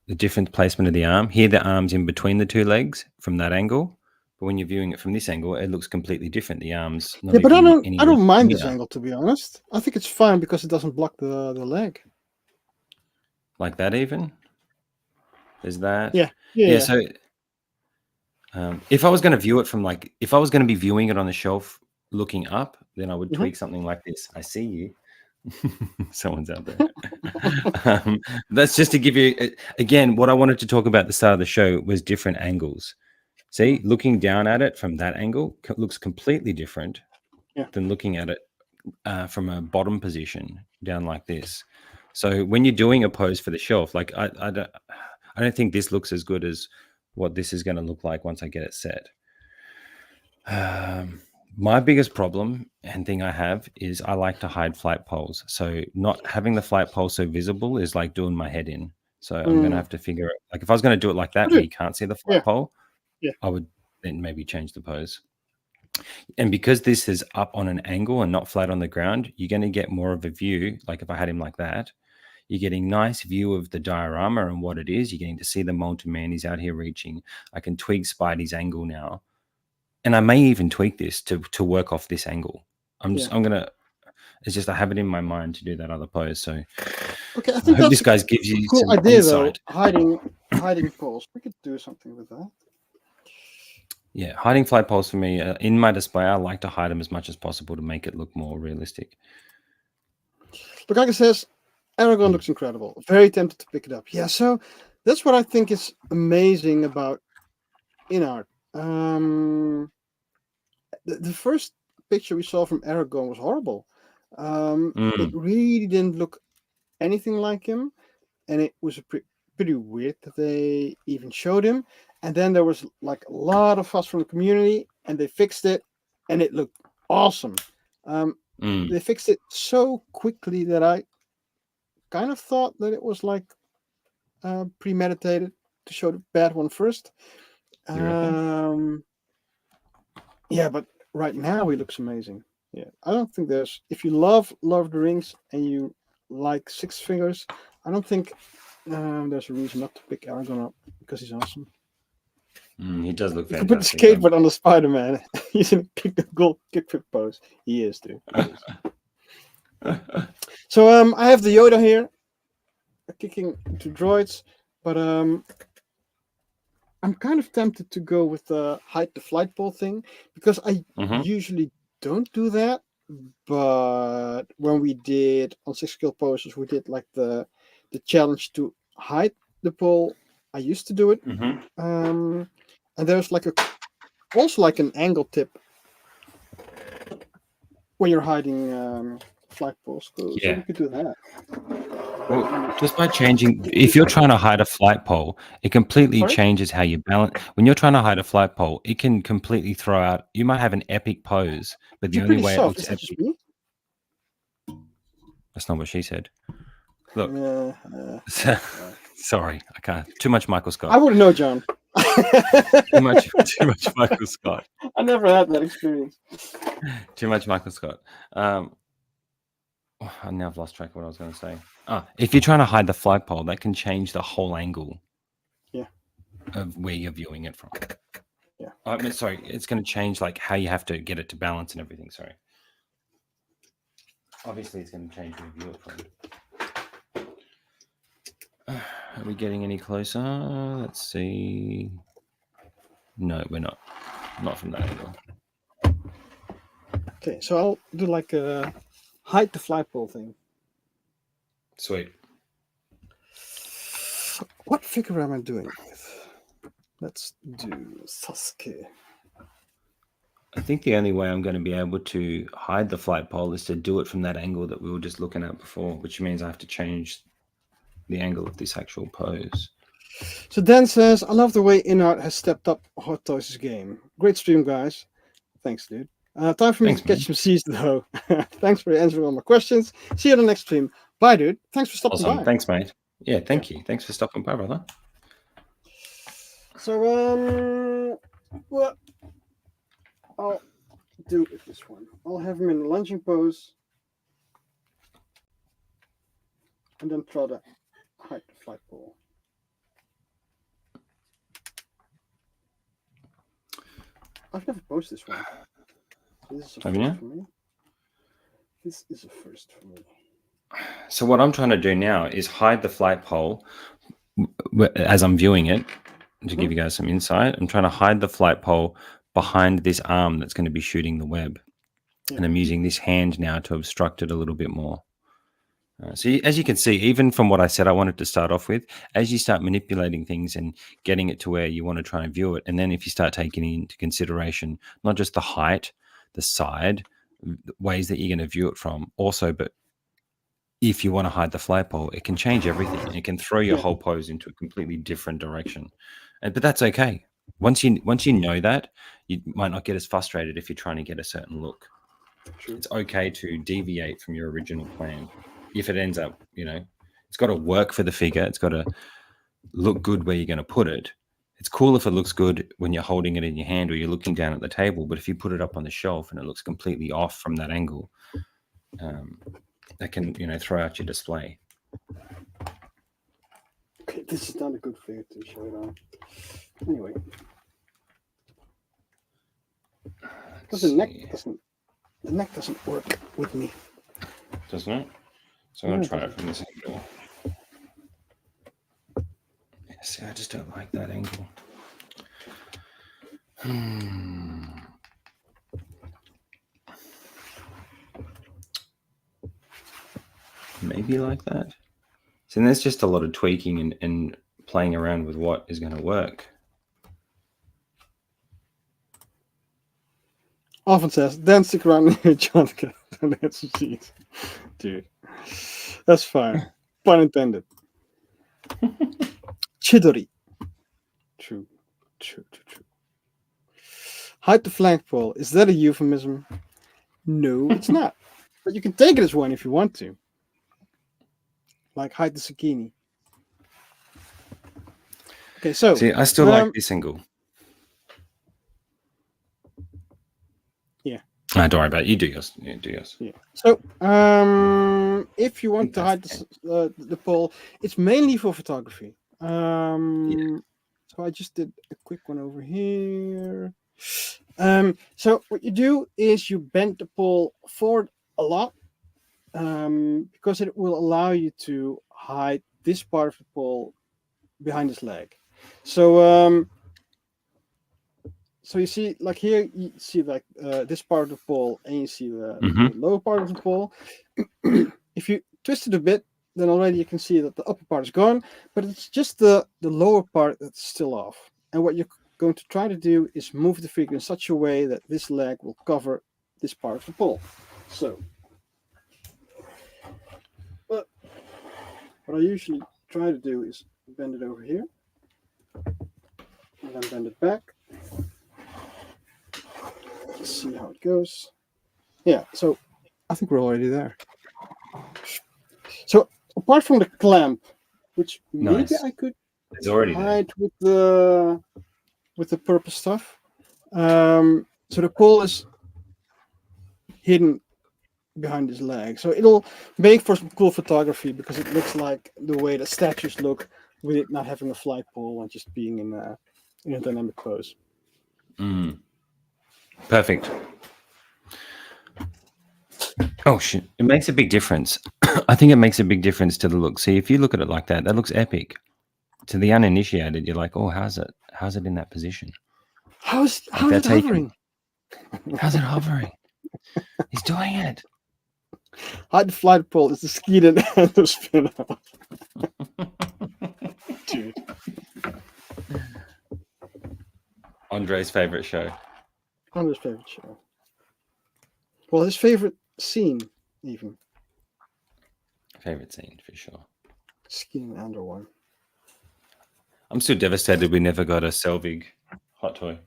the different placement of the arm, here the arm's in between the two legs from that angle. But when you're viewing it from this angle, it looks completely different. The arm's not but I don't mind near this angle, to be honest. I think it's fine because it doesn't block the leg. Like that even? There's that. Yeah. So if I was going to view it from if I was going to be viewing it on the shelf looking up, then I would tweak something like this. I see you. Someone's out there. That's just to give you again what I wanted to talk about at the start of the show was different angles. See, looking down at it from that angle looks completely different than looking at it from a bottom position down like this. So when you're doing a pose for the shelf, like I don't think this looks as good as what this is going to look like once I get it set. My biggest problem and thing I have is I like to hide flight poles. So not having the flight pole so visible is like doing my head in. So I'm going to have to figure it. Like if I was going to do it like that, where you can't see the flight pole, I would then maybe change the pose. And because this is up on an angle and not flat on the ground, you're going to get more of a view. Like if I had him like that, you're getting nice view of the diorama and what it is. You're getting to see the molten man. He's out here reaching. I can tweak Spidey's angle now. And I may even tweak this to work off this angle. It's just I have it in my mind to do that other pose. So okay, I think hope this guys gives you cool some idea insight. Though. Hiding poles. We could do something with that. Yeah, hiding flight poles for me in my display. I like to hide them as much as possible to make it look more realistic. But like I says, Aragorn looks incredible. Very tempted to pick it up. Yeah, so that's what I think is amazing about in-art. The first picture we saw from Aragorn was horrible. It really didn't look anything like him, and it was pretty weird that they even showed him. And then there was like a lot of fuss from the community, and they fixed it, and it looked awesome. they fixed it so quickly that I kind of thought that it was like premeditated to show the bad one first. You reckon? Yeah, but right now he looks amazing. Yeah, I don't think there's. If you love Lord of the Rings and you like Six Fingers, I don't think there's a reason not to pick Aragorn up because he's awesome. He does look You can put the fantastic. skateboard on the Spider-Man. He's in a gold kickflip pose. He is, dude. He is. So I have the Yoda here, kicking to droids, but I'm kind of tempted to go with the hide the flight pole thing because I usually don't do that. But when we did on 6 skill posters, we did like the challenge to hide the pole. I used to do it, and there's like also like an angle tip when you're hiding flight poles. So Yeah. we could do that. Well, just by changing, if you're trying to hide a flight pole, it completely Sorry? changes how you balance. When you're trying to hide a flight pole, it can completely throw out. You might have an epic pose, but the You're only pretty way it soft. looks Is that epic. just me? That's not what she said. Look, Sorry. sorry, I can't. Too much Michael Scott. I wouldn't know, John. Too much Michael Scott. I never had that experience. Too much Michael Scott. Now I've lost track of what I was going to say. If you're trying to hide the flight pole, that can change the whole angle. Yeah. Of where you're viewing it from. Yeah. I mean, sorry, it's going to change like how you have to get it to balance and everything. Sorry. Obviously, it's going to change where you view it from. Are we getting any closer? Let's see. No, we're not. Not from that angle. Okay, so I'll do like a hide the flight pole thing. Sweet. What figure am I doing with? Let's do Sasuke. I think the only way I'm going to be able to hide the flight pole is to do it from that angle that we were just looking at before, which means I have to change the angle of this actual pose. So Dan says, I love the way Inart has stepped up Hot Toys' game. Great stream, guys. Thanks, dude. Time for me to catch some C's, though. Thanks for answering all my questions. See you on the next stream. Bye, dude. Thanks for stopping by. Thanks, mate. Yeah, thank you. Thanks for stopping by, brother. So, what I'll do with this one, I'll have him in a lunging pose and then try to hide the flight pole. I've never posted this one. This is a first for me. This is a first for me. So what I'm trying to do now is hide the flight pole as I'm viewing it to give you guys some insight. I'm trying to hide the flight pole behind this arm that's going to be shooting the web. Yeah. And I'm using this hand now to obstruct it a little bit more. So as you can see, even from what I said I wanted to start off with, as you start manipulating things and getting it to where you want to try and view it, and then if you start taking into consideration not just the height, the side, ways that you're going to view it from, also, but if you want to hide the flight pole, it can change everything. It can throw your whole pose into a completely different direction. But that's okay. Once you know that, you might not get as frustrated if you're trying to get a certain look. True. It's okay to deviate from your original plan. If it ends up, it's got to work for the figure. It's got to look good where you're going to put it. It's cool if it looks good when you're holding it in your hand or you're looking down at the table. But if you put it up on the shelf and it looks completely off from that angle, that can, throw out your display. Okay, this is not a good figure to show it on. Anyway, because the neck doesn't work with me. Doesn't it? So I'm going to try it from this angle. Yeah, see, I just don't like that angle. Maybe like that. So there's just a lot of tweaking and playing around with what is going to work. Often says, then stick around here, John. Dude, that's fine. Pun intended. Chidori. True. Hide the flagpole. Is that a euphemism? No, it's not. But you can take it as one if you want to. Like hide the zucchini. Okay, so See, I still like this angle. Yeah. Don't worry about it. You do yours. You do yours. Yeah. So if you want to hide the pole, it's mainly for photography. So I just did a quick one over here. So what you do is you bend the pole forward a lot, because it will allow you to hide this part of the pole behind his leg. So so you see, like here, you see like this part of the pole, and you see the lower part of the pole. If you twist it a bit, then already you can see that the upper part is gone, but it's just the lower part that's still off. And what you're going to try to do is move the figure in such a way that this leg will cover this part of the pole. So, but what I usually try to do is bend it over here, and then bend it back. Let's see how it goes. Yeah, so I think we're already there. So apart from the clamp, which maybe I could hide with the purple stuff, so the pole is hidden behind his leg, so it'll make for some cool photography because it looks like the way the statues look with it not having a flight pole and just being in a dynamic pose. Perfect. Oh shit! It makes a big difference. I think it makes a big difference to the look. See, if you look at it like that looks epic. To the uninitiated, you're like, oh, how's it in that position? How's it hovering? How's it hovering? He's doing it. Hide the flight pole is the ski and the spin off. Dude. Andre's favorite show. Andre's favorite show. Well, his favorite scene, even. Favorite scene, for sure. Skiing under one. I'm still devastated we never got a Selvig hot toy.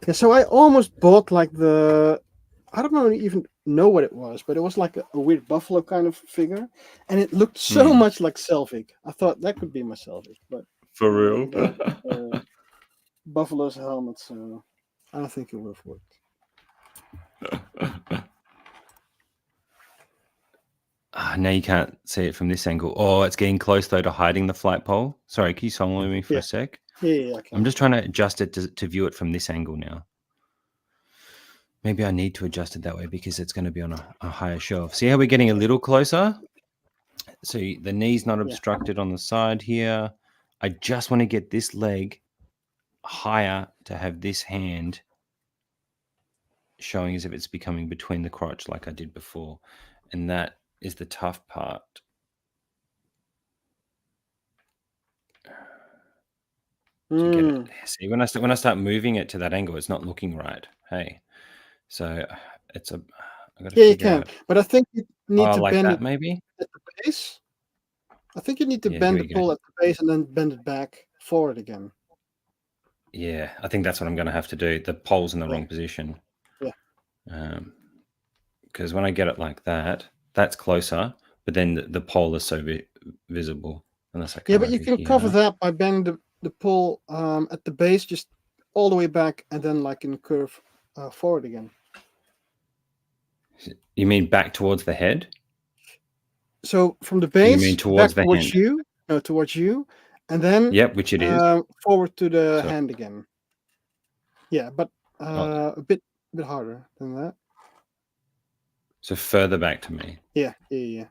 Yeah, so I almost bought like I don't even know what it was, but it was like a weird buffalo kind of figure, and it looked so much like Selvig. I thought that could be my Selvig, but for real, buffalo's helmet, so I don't think it would have worked. Now you can't see it from this angle. Oh, it's getting close though to hiding the flight pole. Sorry, can you follow me for a sec? Yeah, I can. I'm just trying to adjust it to view it from this angle now. Maybe I need to adjust it that way because it's going to be on a higher shelf. See how we're getting a little closer? So the knee's not obstructed on the side here. I just want to get this leg higher to have this hand showing as if it's becoming between the crotch like I did before. And that is the tough part. To get it. See, when I start moving it to that angle, it's not looking right. Hey, so it's I gotta you can, out. But I think you need to like bend that, it maybe at the base. I think you need to bend the pole at the base and then bend it back forward again. Yeah, I think that's what I'm going to have to do. The pole's in the wrong position. Yeah. Because when I get it like that, that's closer, but then the pole is so visible. Unless I come but you can cover that by bending the pole at the base just all the way back and then like in a curve forward again. You mean back towards the head? So from the base, you mean towards the towards hand? you, no, towards you, and then which it is forward to the hand again. Yeah, but a bit harder than that. So further back to me. Yeah. And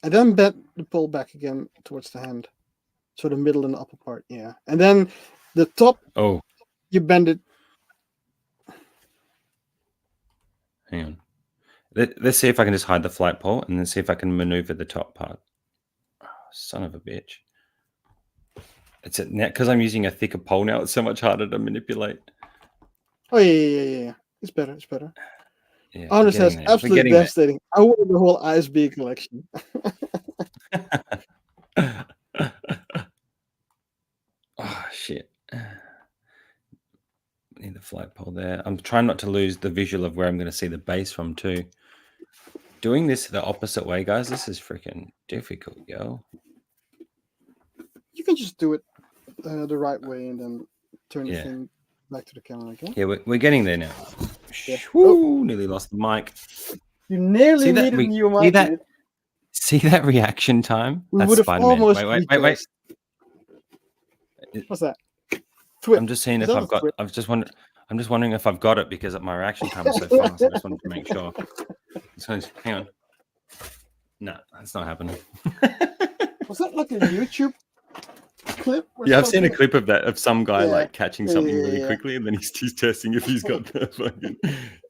then bend the pole back again towards the hand. So the middle and the upper part, yeah. And then the top, you bend it. Hang on. Let's see if I can just hide the flight pole and then see if I can maneuver the top part. Oh, son of a bitch. It's now because I'm using a thicker pole now, it's so much harder to manipulate. Oh, yeah. It's better. Yeah, Honest, that's absolutely devastating. I wanted the whole ISB collection. Oh, shit. Need the flagpole there. I'm trying not to lose the visual of where I'm going to see the base from too. Doing this the opposite way, guys, this is freaking difficult, yo. You can just do it the right way and then turn the Yeah. thing back to the camera again. Yeah, we're getting there now. Yeah. Woo, nearly lost the mic. You nearly See that needed a new see mic. that mate. see that reaction time? We That's would have Spider-Man. almost Wait. rejoiced. What's that? I'm just seeing Is if that I've a got. twit? I'm just wondering if I've got it because my reaction time is so fast. I just wanted to make sure. So hang on. No, that's not happening. Was that like a YouTube clip? Or Yeah, I've seen a something? clip of that of some guy Yeah. like catching something really Yeah. quickly, and then he's testing if he's got the fucking.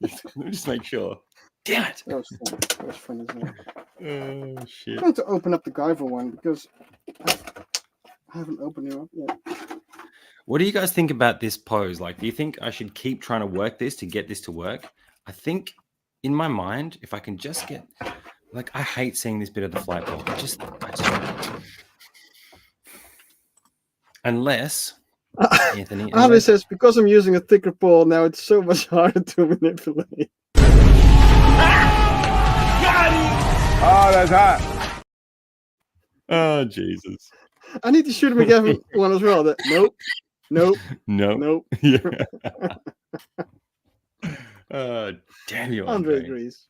Let me just make sure. Damn it! That was fun. That was fun as well. Oh I'm shit! going to open up the Guyver one because I haven't opened it up yet. What do you guys think about this pose? Like, do you think I should keep trying to work this to get this to work? I think in my mind, if I can just get, like, I hate seeing this bit of the flight ball. I just unless Anthony, Ali says, because I'm using a thicker pole now, it's so much harder to manipulate. Oh, that's hot. oh Jesus, I need to shoot him again one as well. Nope. no, Yeah. damn you, Andre agrees.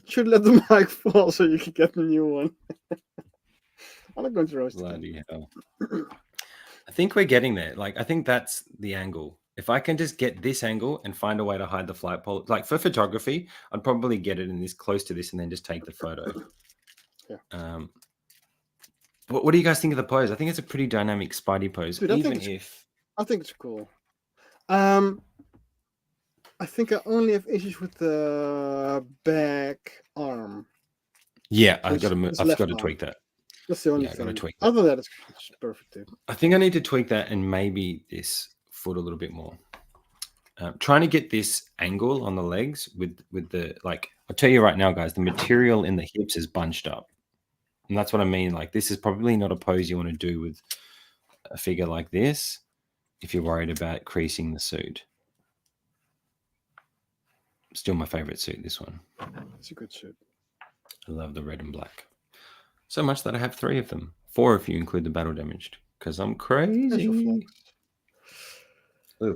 Should let the mic fall so you can get a new one. I'm not going to roast it. Bloody hell. I think we're getting there. Like, I think that's the angle. If I can just get this angle and find a way to hide the flight pole, like for photography, I'd probably get it in this close to this and then just take the photo. Yeah. What do you guys think of the pose? I think it's a pretty dynamic Spidey pose, Dude, even if I think it's cool. I think I only have issues with the back arm. Yeah, I've got to tweak that. That's the only Yeah, thing. I got to tweak that. Other than that, it's perfect, dude. I think I need to tweak that and maybe this foot a little bit more. Trying to get this angle on the legs with the, like, I'll tell you right now, guys, the material in the hips is bunched up. And that's what I mean. Like, this is probably not a pose you want to do with a figure like this if you're worried about creasing the suit. Still my favorite suit, this one. It's a good suit. I love the red and black. So much that I have 3 of them. 4 if you include the battle damaged. Because I'm crazy. Ooh,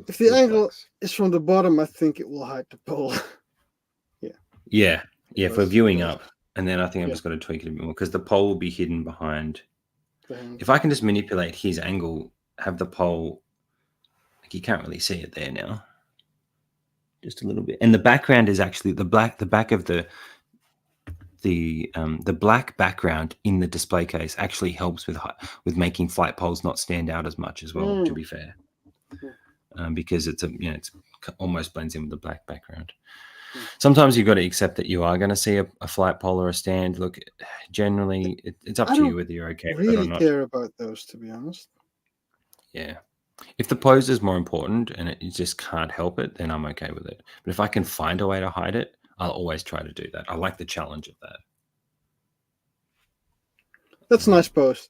if the angle is from the bottom, I think it will hide the pole. Yeah, for viewing up. And then I think I'm just going to tweak it a bit more because the pole will be hidden behind. If I can just manipulate his angle, have the pole, like, you can't really see it there now. Just a little bit. And the background is actually the back of the black background in the display case actually helps with making flight poles not stand out as much as well, to be fair. Because it's it's almost blends in with the black background. Sometimes you've got to accept that you are going to see a flight pole or a stand. Look, generally, it's up to you whether you're okay with it or not. I really care about those, to be honest. Yeah. If the pose is more important and you just can't help it, then I'm okay with it. But if I can find a way to hide it, I'll always try to do that. I like the challenge of that. That's a nice pose.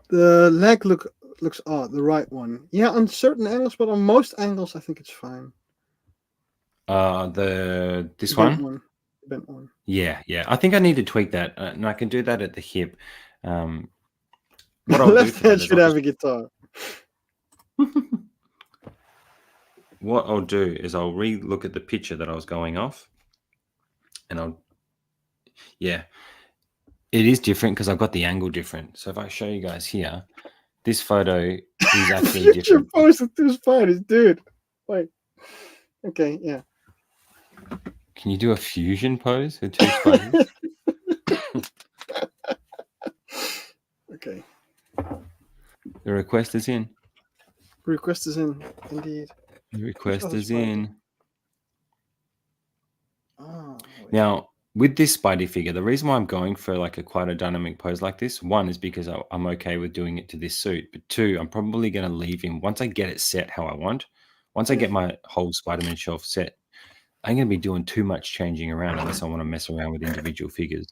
The leg looks odd, the right one. Yeah, on certain angles, but on most angles, I think it's fine. This one? Bent one. Yeah. I think I need to tweak that, and I can do that at the hip. What I'll left hand should have a guitar. What I'll do is I'll re-look at the picture that I was going off, and it is different because I've got the angle different. So if I show you guys here, this photo is actually different. Pose with 2 spiders, dude. Wait. Okay, yeah. Can you do a fusion pose with 2 spiders? Okay. The request is in. Request is in, indeed. The request is in. Oh, now, with this Spidey figure, the reason why I'm going for like quite a dynamic pose like this, 1 is because I'm okay with doing it to this suit, but 2, I'm probably going to leave him once I get it set how I want. Once I get my whole Spider-Man shelf set, I'm going to be doing too much changing around unless I want to mess around with individual figures.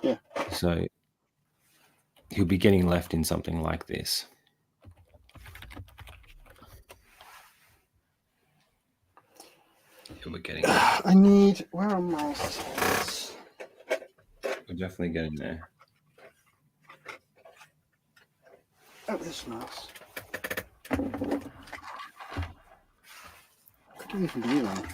Yeah. So he'll be getting left in something like this. We're getting there. I need. Where are my sides? We're definitely getting there. Oh, this is nice. Could you even be one?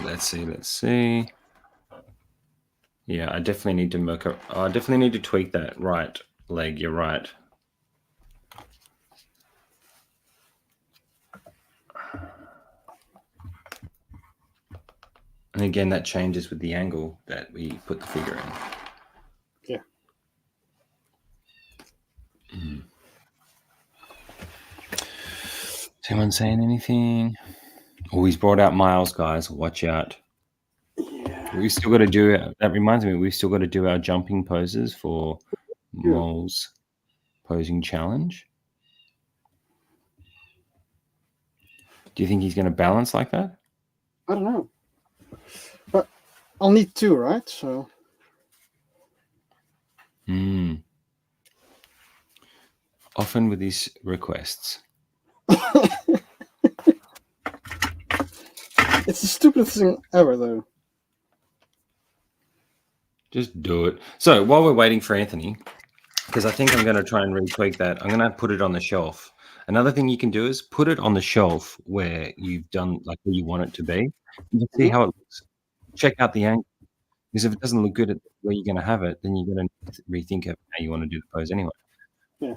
Let's see. Yeah, I definitely need to I definitely need to tweak that right leg. You're right. And again, that changes with the angle that we put the figure in. Yeah. Is anyone saying anything? Oh, he's brought out Miles, guys. Watch out. Yeah. We've still got to do it. That reminds me, we've still got to do our jumping poses for Mole's posing challenge. Do you think he's going to balance like that? I don't know. But I'll need 2, right? So. Often with these requests. It's the stupidest thing ever, though. Just do it. So while we're waiting for Anthony, because I think I'm going to try and retweak that, I'm going to put it on the shelf. Another thing you can do is put it on the shelf where you've done like where you want it to be, and just see how it looks. Check out the angle. Because if it doesn't look good at where you're going to have it, then you're going to rethink of how you want to do the pose anyway. Yeah.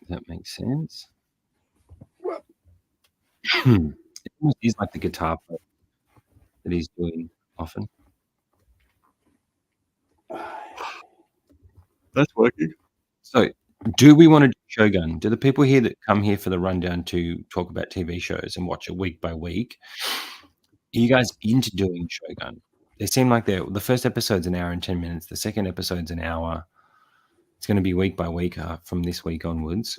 That makes sense. It almost is like the guitar pose that he's doing often. That's working. So, do we want to do Shogun? Do the people here that come here for the rundown to talk about TV shows and watch it week by week, are you guys into doing Shogun? They seem like the first episode's an hour and 10 minutes. The second episode's an hour. It's going to be week by week from this week onwards.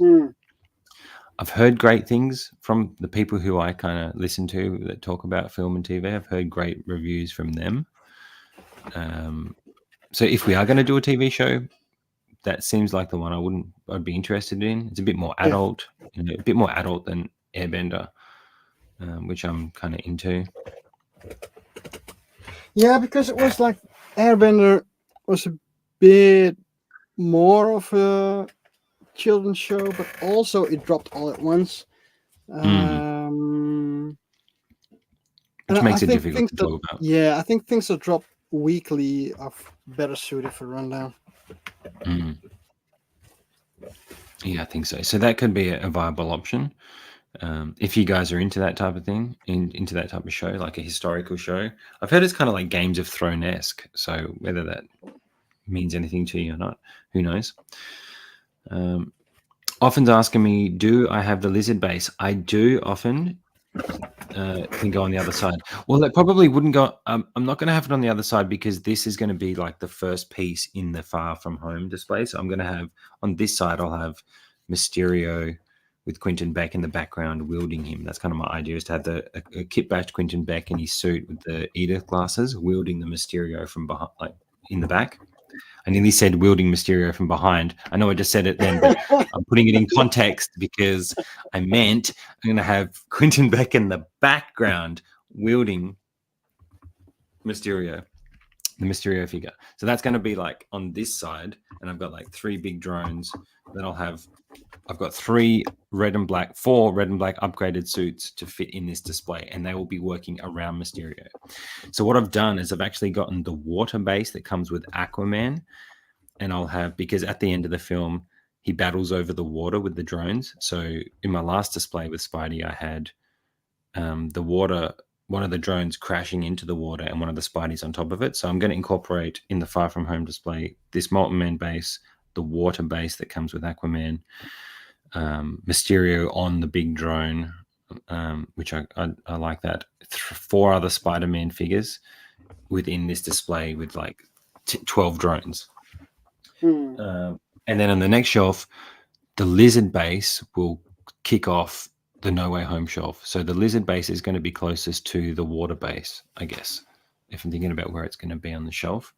I've heard great things from the people who I kind of listen to that talk about film and TV. I've heard great reviews from them. So if we are going to do a TV show, that seems like the one I'd be interested in. It's a bit more adult, a bit more adult than Airbender, which I'm kind of into. Yeah, because it was like Airbender was a bit more of a children's show, but also it dropped all at once. Which makes it difficult to talk about. Yeah, I think things that drop weekly are better suited for rundown. Yeah, I think so. So that could be a viable option. If you guys are into that type of thing, into that type of show, like a historical show. I've heard it's kind of like Games of Thrones-esque. So whether that means anything to you or not, who knows? Often's asking me, do I have the lizard base? I do often. Can go on the other side. Well, it probably wouldn't go. I'm not going to have it on the other side because this is going to be like the first piece in the Far From Home display. So I'm going to have on this side, I'll have Mysterio with Quentin Beck in the background wielding him. That's kind of my idea, is to have a kit bashed Quentin Beck in his suit with the Edith glasses wielding the Mysterio from behind, like in the back. I nearly said wielding Mysterio from behind. I know I just said it then, but I'm putting it in context because I meant I'm going to have Quentin Beck in the background wielding Mysterio, the Mysterio figure. So that's going to be like on this side, and I've got like 3 big drones. Then I've got 4 red and black upgraded suits to fit in this display, and they will be working around Mysterio. So what I've done is I've actually gotten the water base that comes with Aquaman, and I'll have, because at the end of the film, he battles over the water with the drones. So in my last display with Spidey, I had the water, one of the drones crashing into the water and one of the Spideys on top of it. So I'm going to incorporate in the Far From Home display this Molten Man base, the water base that comes with Aquaman, Mysterio on the big drone, which I like that. 4 other Spider-Man figures within this display with like 12 drones. And then on the next shelf, the lizard base will kick off the No Way Home shelf. So the lizard base is going to be closest to the water base, I guess, if I'm thinking about where it's going to be on the shelf.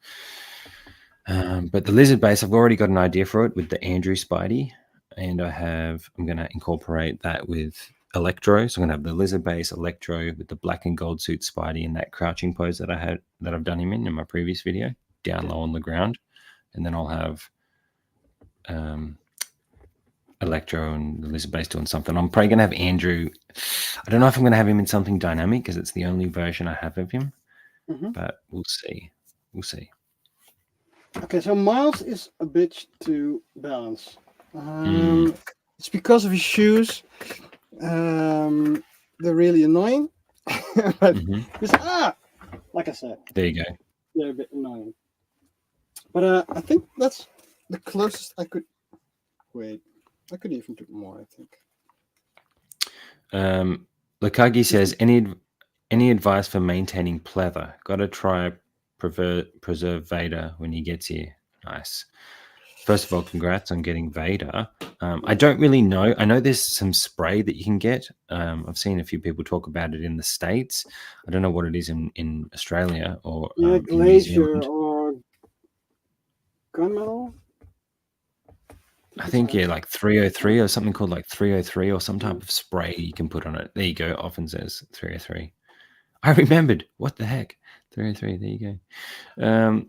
But the lizard base, I've already got an idea for it with the Andrew Spidey, and I'm going to incorporate that with Electro. So I'm going to have the lizard base Electro with the black and gold suit Spidey in that crouching pose that I've done him in my previous video, down low on the ground, and then I'll have Electro and the lizard base doing something. I'm probably going to have Andrew. I don't know if I'm going to have him in something dynamic because it's the only version I have of him, but we'll see. We'll see. Okay, so Miles is a bitch to balance. It's because of his shoes. They're really annoying. But like I said, there you go. They're a bit annoying. But I think that's the closest I could. Wait, I could even do more, I think. Lakagi says, any advice for maintaining pleather? Got to try preserve Vader when he gets here. Nice. First of all, congrats on getting Vader. I don't really know. I know there's some spray that you can get. I've seen a few people talk about it in the States. I don't know what it is in Australia or in New Zealand. Or gunmetal. I think, like 303 or something called like 303 or some type of spray you can put on it. There you go. Often says 303. I remembered. What the heck? 303. There you go.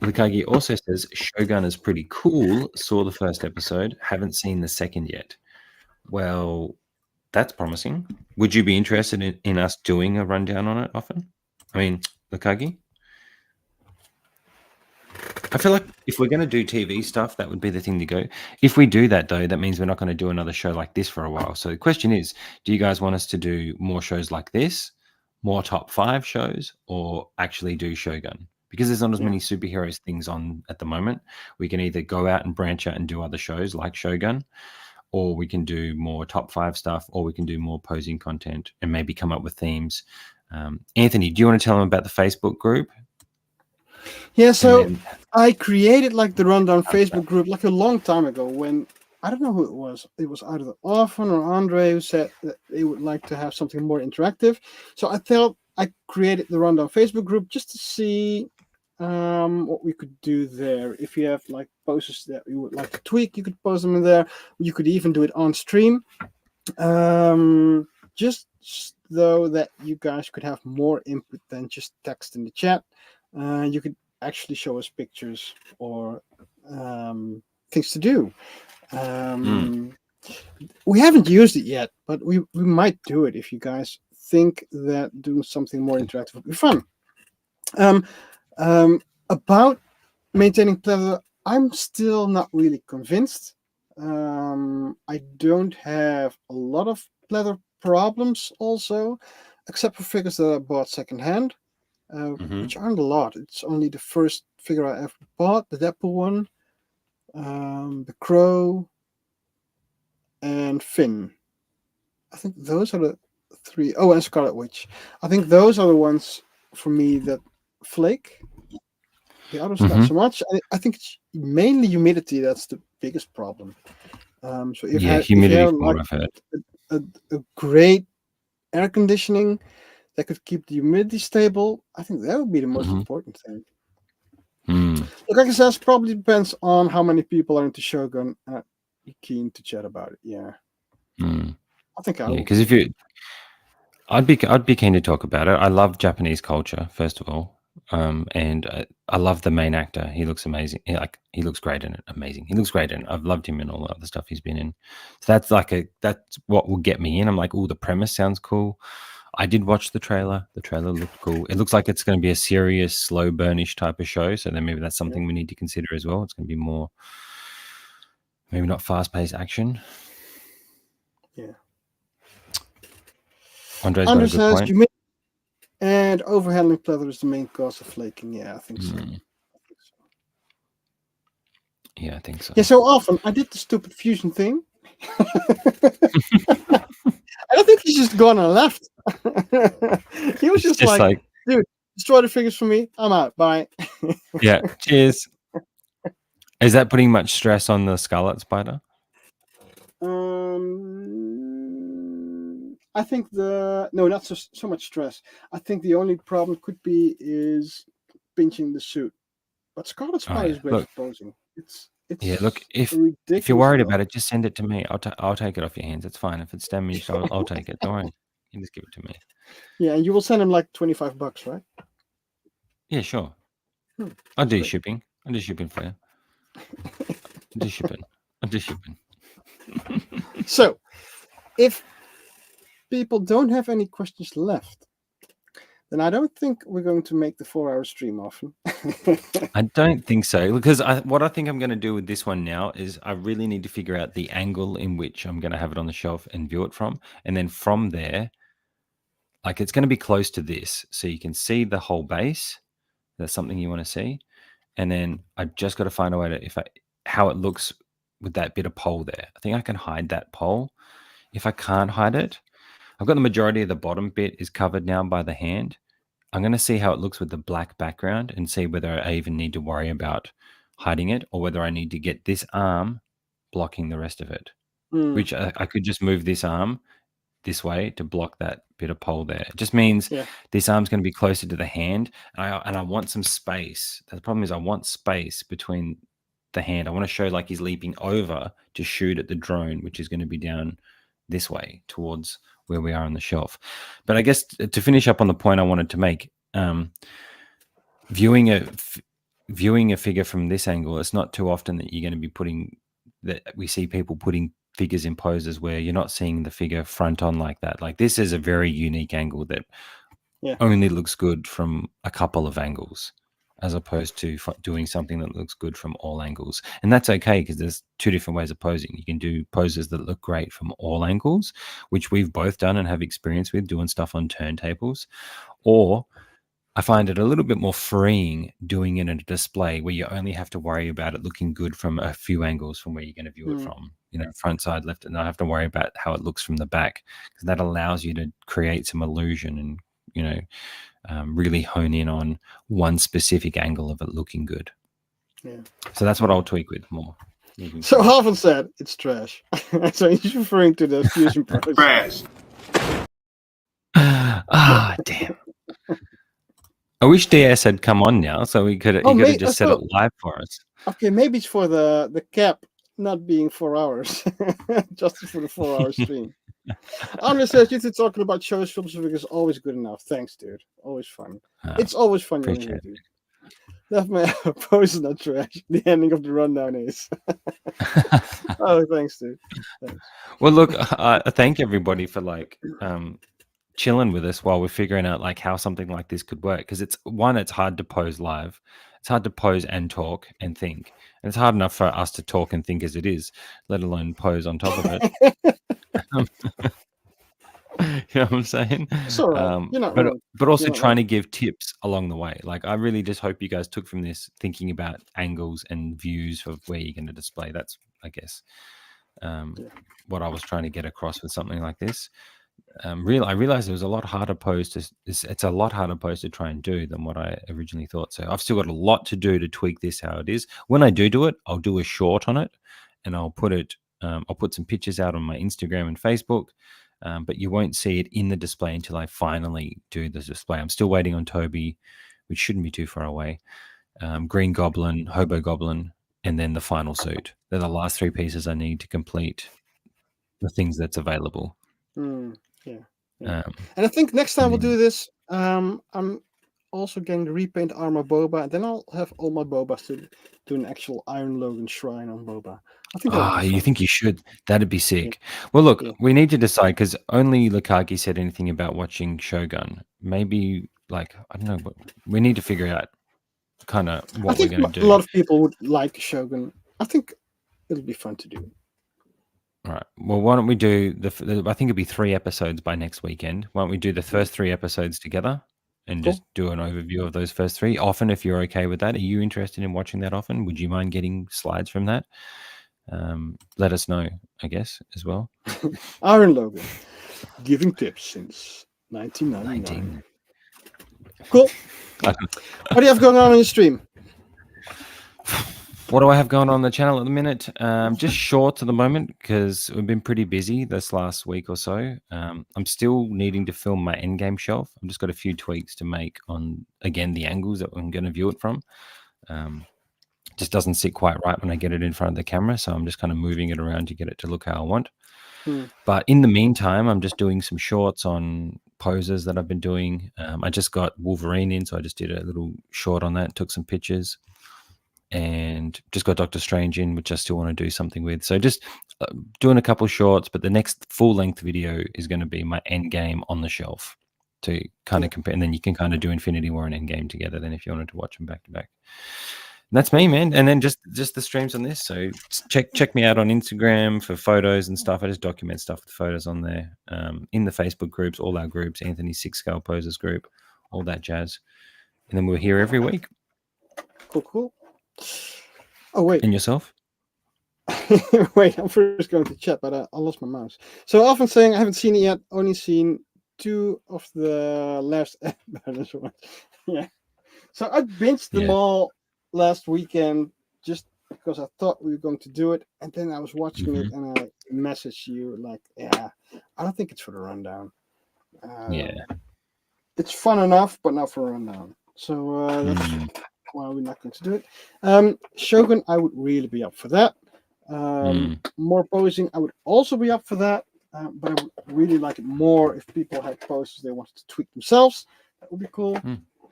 Lukagi also says Shogun is pretty cool. Saw the first episode. Haven't seen the second yet. Well, that's promising. Would you be interested in us doing a rundown on it often? I mean, Lukagi? I feel like if we're going to do TV stuff, that would be the thing to go. If we do that, though, that means we're not going to do another show like this for a while. So the question is, do you guys want us to do more shows like this, more top 5 shows, or actually do Shogun? Because there's not as many superheroes things on at the moment. We can either go out and branch out and do other shows like Shogun, or we can do more top 5 stuff, or we can do more posing content and maybe come up with themes. Anthony, do you want to tell them about the Facebook group? Yeah, so I created like the Rundown Facebook group like a long time ago when, I don't know who it was. It was either Orphan or Andre who said that they would like to have something more interactive. So I thought I created the Rundown Facebook group just to see what we could do there. If you have like posters that you would like to tweak, you could post them in there. You could even do it on stream. Just though that you guys could have more input than just text in the chat. You could actually show us pictures or things to do. We haven't used it yet, but we might do it if you guys think that doing something more interactive would be fun. About maintaining pleather, I'm still not really convinced. I don't have a lot of pleather problems also, except for figures that I bought secondhand. Which aren't a lot. It's only the first figure I ever bought, the Deadpool one, the Crow, and Finn. I think those are the 3. Oh, and Scarlet Witch. I think those are the ones for me that flake. The others not so much. I think it's mainly humidity that's the biggest problem. So if humidity. If you have like a great air conditioning that could keep the humidity stable, I think that would be the most important thing. Like I said, it probably depends on how many people are into Shogun and are keen to chat about it. Yeah. I think I would. Because I'd be keen to talk about it. I love Japanese culture, first of all. And I love the main actor. He looks amazing. He looks great in it. Amazing. He looks great in it. I've loved him in all the other stuff he's been in. So that's what will get me in. I'm like, oh, the premise sounds cool. I did watch the trailer. The trailer looked cool. It looks like it's going to be a serious, slow burnish type of show. So then maybe that's something we need to consider as well. It's going to be more, maybe not fast-paced action. Yeah. Andre's got a good point. And overhandling pleather is the main cause of flaking. Yeah, I think so. Yeah, I think so. Yeah, so often I did the stupid fusion thing. I don't think he's just gone and left. He was just like, dude, destroy the figures for me. I'm out. Bye. Yeah, cheers. Is that putting much stress on the Scarlet Spider? I think no, not so much stress. I think the only problem could be is pinching the suit. But Scarlet All Spider right, is great look. for posing. It's Yeah, look. If ridiculous. you're worried about it, just send it to me. I'll take it off your hands. It's fine. If it's damaged, I'll take it. Don't worry. You just give it to me. Yeah, and you will send him like $25, right? Yeah, sure. I'll That's do great. shipping. I'll do shipping for you. I'll do shipping. I'll do shipping. So, if people don't have any questions left, then I don't think we're going to make the 4-hour stream often. I don't think so, because what I think I'm going to do with this one now is I really need to figure out the angle in which I'm going to have it on the shelf and view it from, and then from there, like it's going to be close to this, so you can see the whole base. That's something you want to see, and then I just got to find a way to how it looks with that bit of pole there. I think I can hide that pole. If I can't hide it, I've got the majority of the bottom bit is covered now by the hand. I'm going to see how it looks with the black background and see whether I even need to worry about hiding it or whether I need to get this arm blocking the rest of it, which I could just move this arm this way to block that bit of pole there. It just means this arm's going to be closer to the hand, and I want some space. The problem is I want space between the hand. I want to show like he's leaping over to shoot at the drone, which is going to be down this way towards where we are on the shelf. But I guess to finish up on the point I wanted to make, viewing a figure from this angle, it's not too often that you're going to be that we see people putting figures in poses where you're not seeing the figure front on like that. Like this is a very unique angle that only looks good from a couple of angles, as opposed to doing something that looks good from all angles. And that's okay, because there's two different ways of posing. You can do poses that look great from all angles, which we've both done and have experience with doing stuff on turntables, or I find it a little bit more freeing doing it in a display where you only have to worry about it looking good from a few angles from where you're going to view it from, front, side, left, and not have to worry about how it looks from the back, because that allows you to create some illusion and, really hone in on one specific angle of it looking good. Yeah. So that's what I'll tweak with more. So Halvin said it's trash. So he's referring to the fusion process. Trash. Damn. I wish DS had come on now, so he could have just set it live for us. Okay, maybe it's for the cap not being 4 hours, just for the 4-hour stream. Andre says, you two talking about shows, films, and figures always good enough. Thanks, dude. Always fun. It's always fun. Appreciate it. Left my post is not trash. The ending of the rundown is. Oh, thanks, dude. Thanks. Well, look, thank everybody for chilling with us while we're figuring out how something like this could work, because it's hard to pose live. It's hard to pose and talk and think, and it's hard enough for us to talk and think as it is, let alone pose on top of it. You know what I'm saying? It's all right. But also trying to give tips along the way. I really just hope you guys took from this thinking about angles and views of where you're going to display. That's, I guess, what I was trying to get across with something like this. I realized it was a lot harder pose it's a lot harder pose to try and do than what I originally thought. So I've still got a lot to do to tweak this how it is. When I do it, I'll do a short on it, and I'll put some pictures out on my Instagram and Facebook. But you won't see it in the display until I finally do the display. I'm still waiting on Toby, which shouldn't be too far away. Green Goblin, Hobo Goblin, and then the final suit. They're the last 3 pieces I need to complete the things that's available. Yeah. And I think next time we'll do this, I'm also getting the repaint armor Boba, and then I'll have all my Bobas to do an actual Iron Logan shrine on Boba. I think you think you should? That'd be sick. Yeah. Well, look, we need to decide, because only Lukaki said anything about watching Shogun. Maybe, I don't know, but we need to figure out kind of what we're going to do. A lot of people would like Shogun. I think it'll be fun to do. All right. Well, why don't we do I think it'll be 3 episodes by next weekend. Why don't we do the first 3 episodes together and just do an overview of those first 3? Often, if you're okay with that, are you interested in watching that often? Would you mind getting slides from that? Let us know, I guess, as well. Iron Logan, giving tips since 1999. Cool. What do you have going on your stream? What do I have going on the channel at the minute? Just short at the moment, because we've been pretty busy this last week or so. I'm still needing to film my endgame shelf. I've just got a few tweaks to make on, again, the angles that I'm going to view it from. Just doesn't sit quite right when I get it in front of the camera, so I'm just kind of moving it around to get it to look how I want. But in the meantime, I'm just doing some shorts on poses that I've been doing. I just got Wolverine in, so I just did a little short on that, took some pictures, and just got Doctor Strange in, which I still want to do something with. So just doing a couple of shorts, but the next full-length video is going to be my Endgame on the shelf to kind of compare, and then you can kind of do Infinity War and Endgame together then if you wanted to watch them back to back. And that's me, man. And then just the streams on this. So check me out on Instagram for photos and stuff. I just document stuff with photos on there. In the Facebook groups, all our groups, Anthony's 6 Scale Poses group, all that jazz. And then we're here every week. Cool. Oh, wait. And yourself? Wait, I'm first going to chat, but I lost my mouse. So often saying I haven't seen it yet, only seen 2 of the last episodes. Yeah. So I binged them all last weekend just because I thought we were going to do it. And then I was watching it and I messaged you like, yeah, I don't think it's for the rundown. It's fun enough, but not for a rundown. So that's why we're not going to do it. Shogun, I would really be up for that. More posing, I would also be up for that. But I would really like it more if people had posters they wanted to tweak themselves. That would be cool.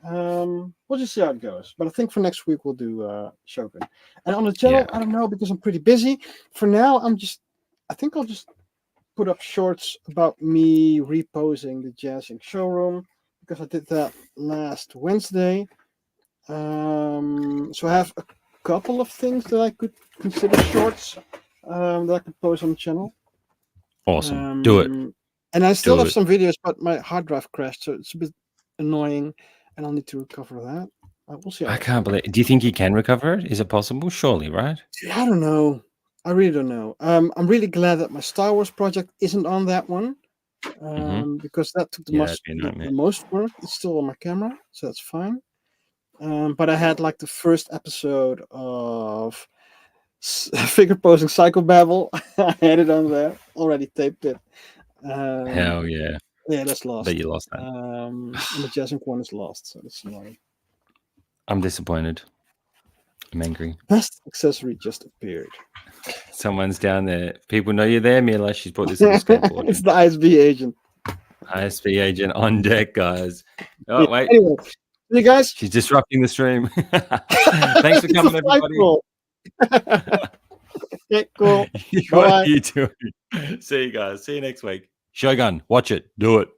We'll just see how it goes. But I think for next week we'll do Shogun. And on the channel, I don't know because I'm pretty busy. For now, I think I'll just put up shorts about me reposing the jazzing showroom because I did that last Wednesday. So I have a couple of things that I could consider shorts that I could post on the channel. Awesome. Do it. And I still have some videos, but my hard drive crashed, so it's a bit annoying, and I'll need to recover that. We'll see. I can't believe. Do you think you can recover it? Is it possible? Surely, right? I don't know. I really don't know. I'm really glad that my Star Wars project isn't on that one, because that took the most work. It's still on my camera, so that's fine. But I had like the first episode of figure posing Psychobabble. I had it on there, already taped it. Hell yeah. Yeah, that's lost. But you lost that. And the jazzing one is lost, so that's annoying. I'm disappointed. I'm angry. Best accessory just appeared. Someone's down there. People know you're there, Mila. She's brought this little skateboard. It's the ISB agent. ISB agent on deck, guys. Oh, wait. Anyway, you guys. She's disrupting the stream. Thanks for coming, everybody. Okay, cool. What are you doing? See you guys. See you next week. Shogun, watch it. Do it.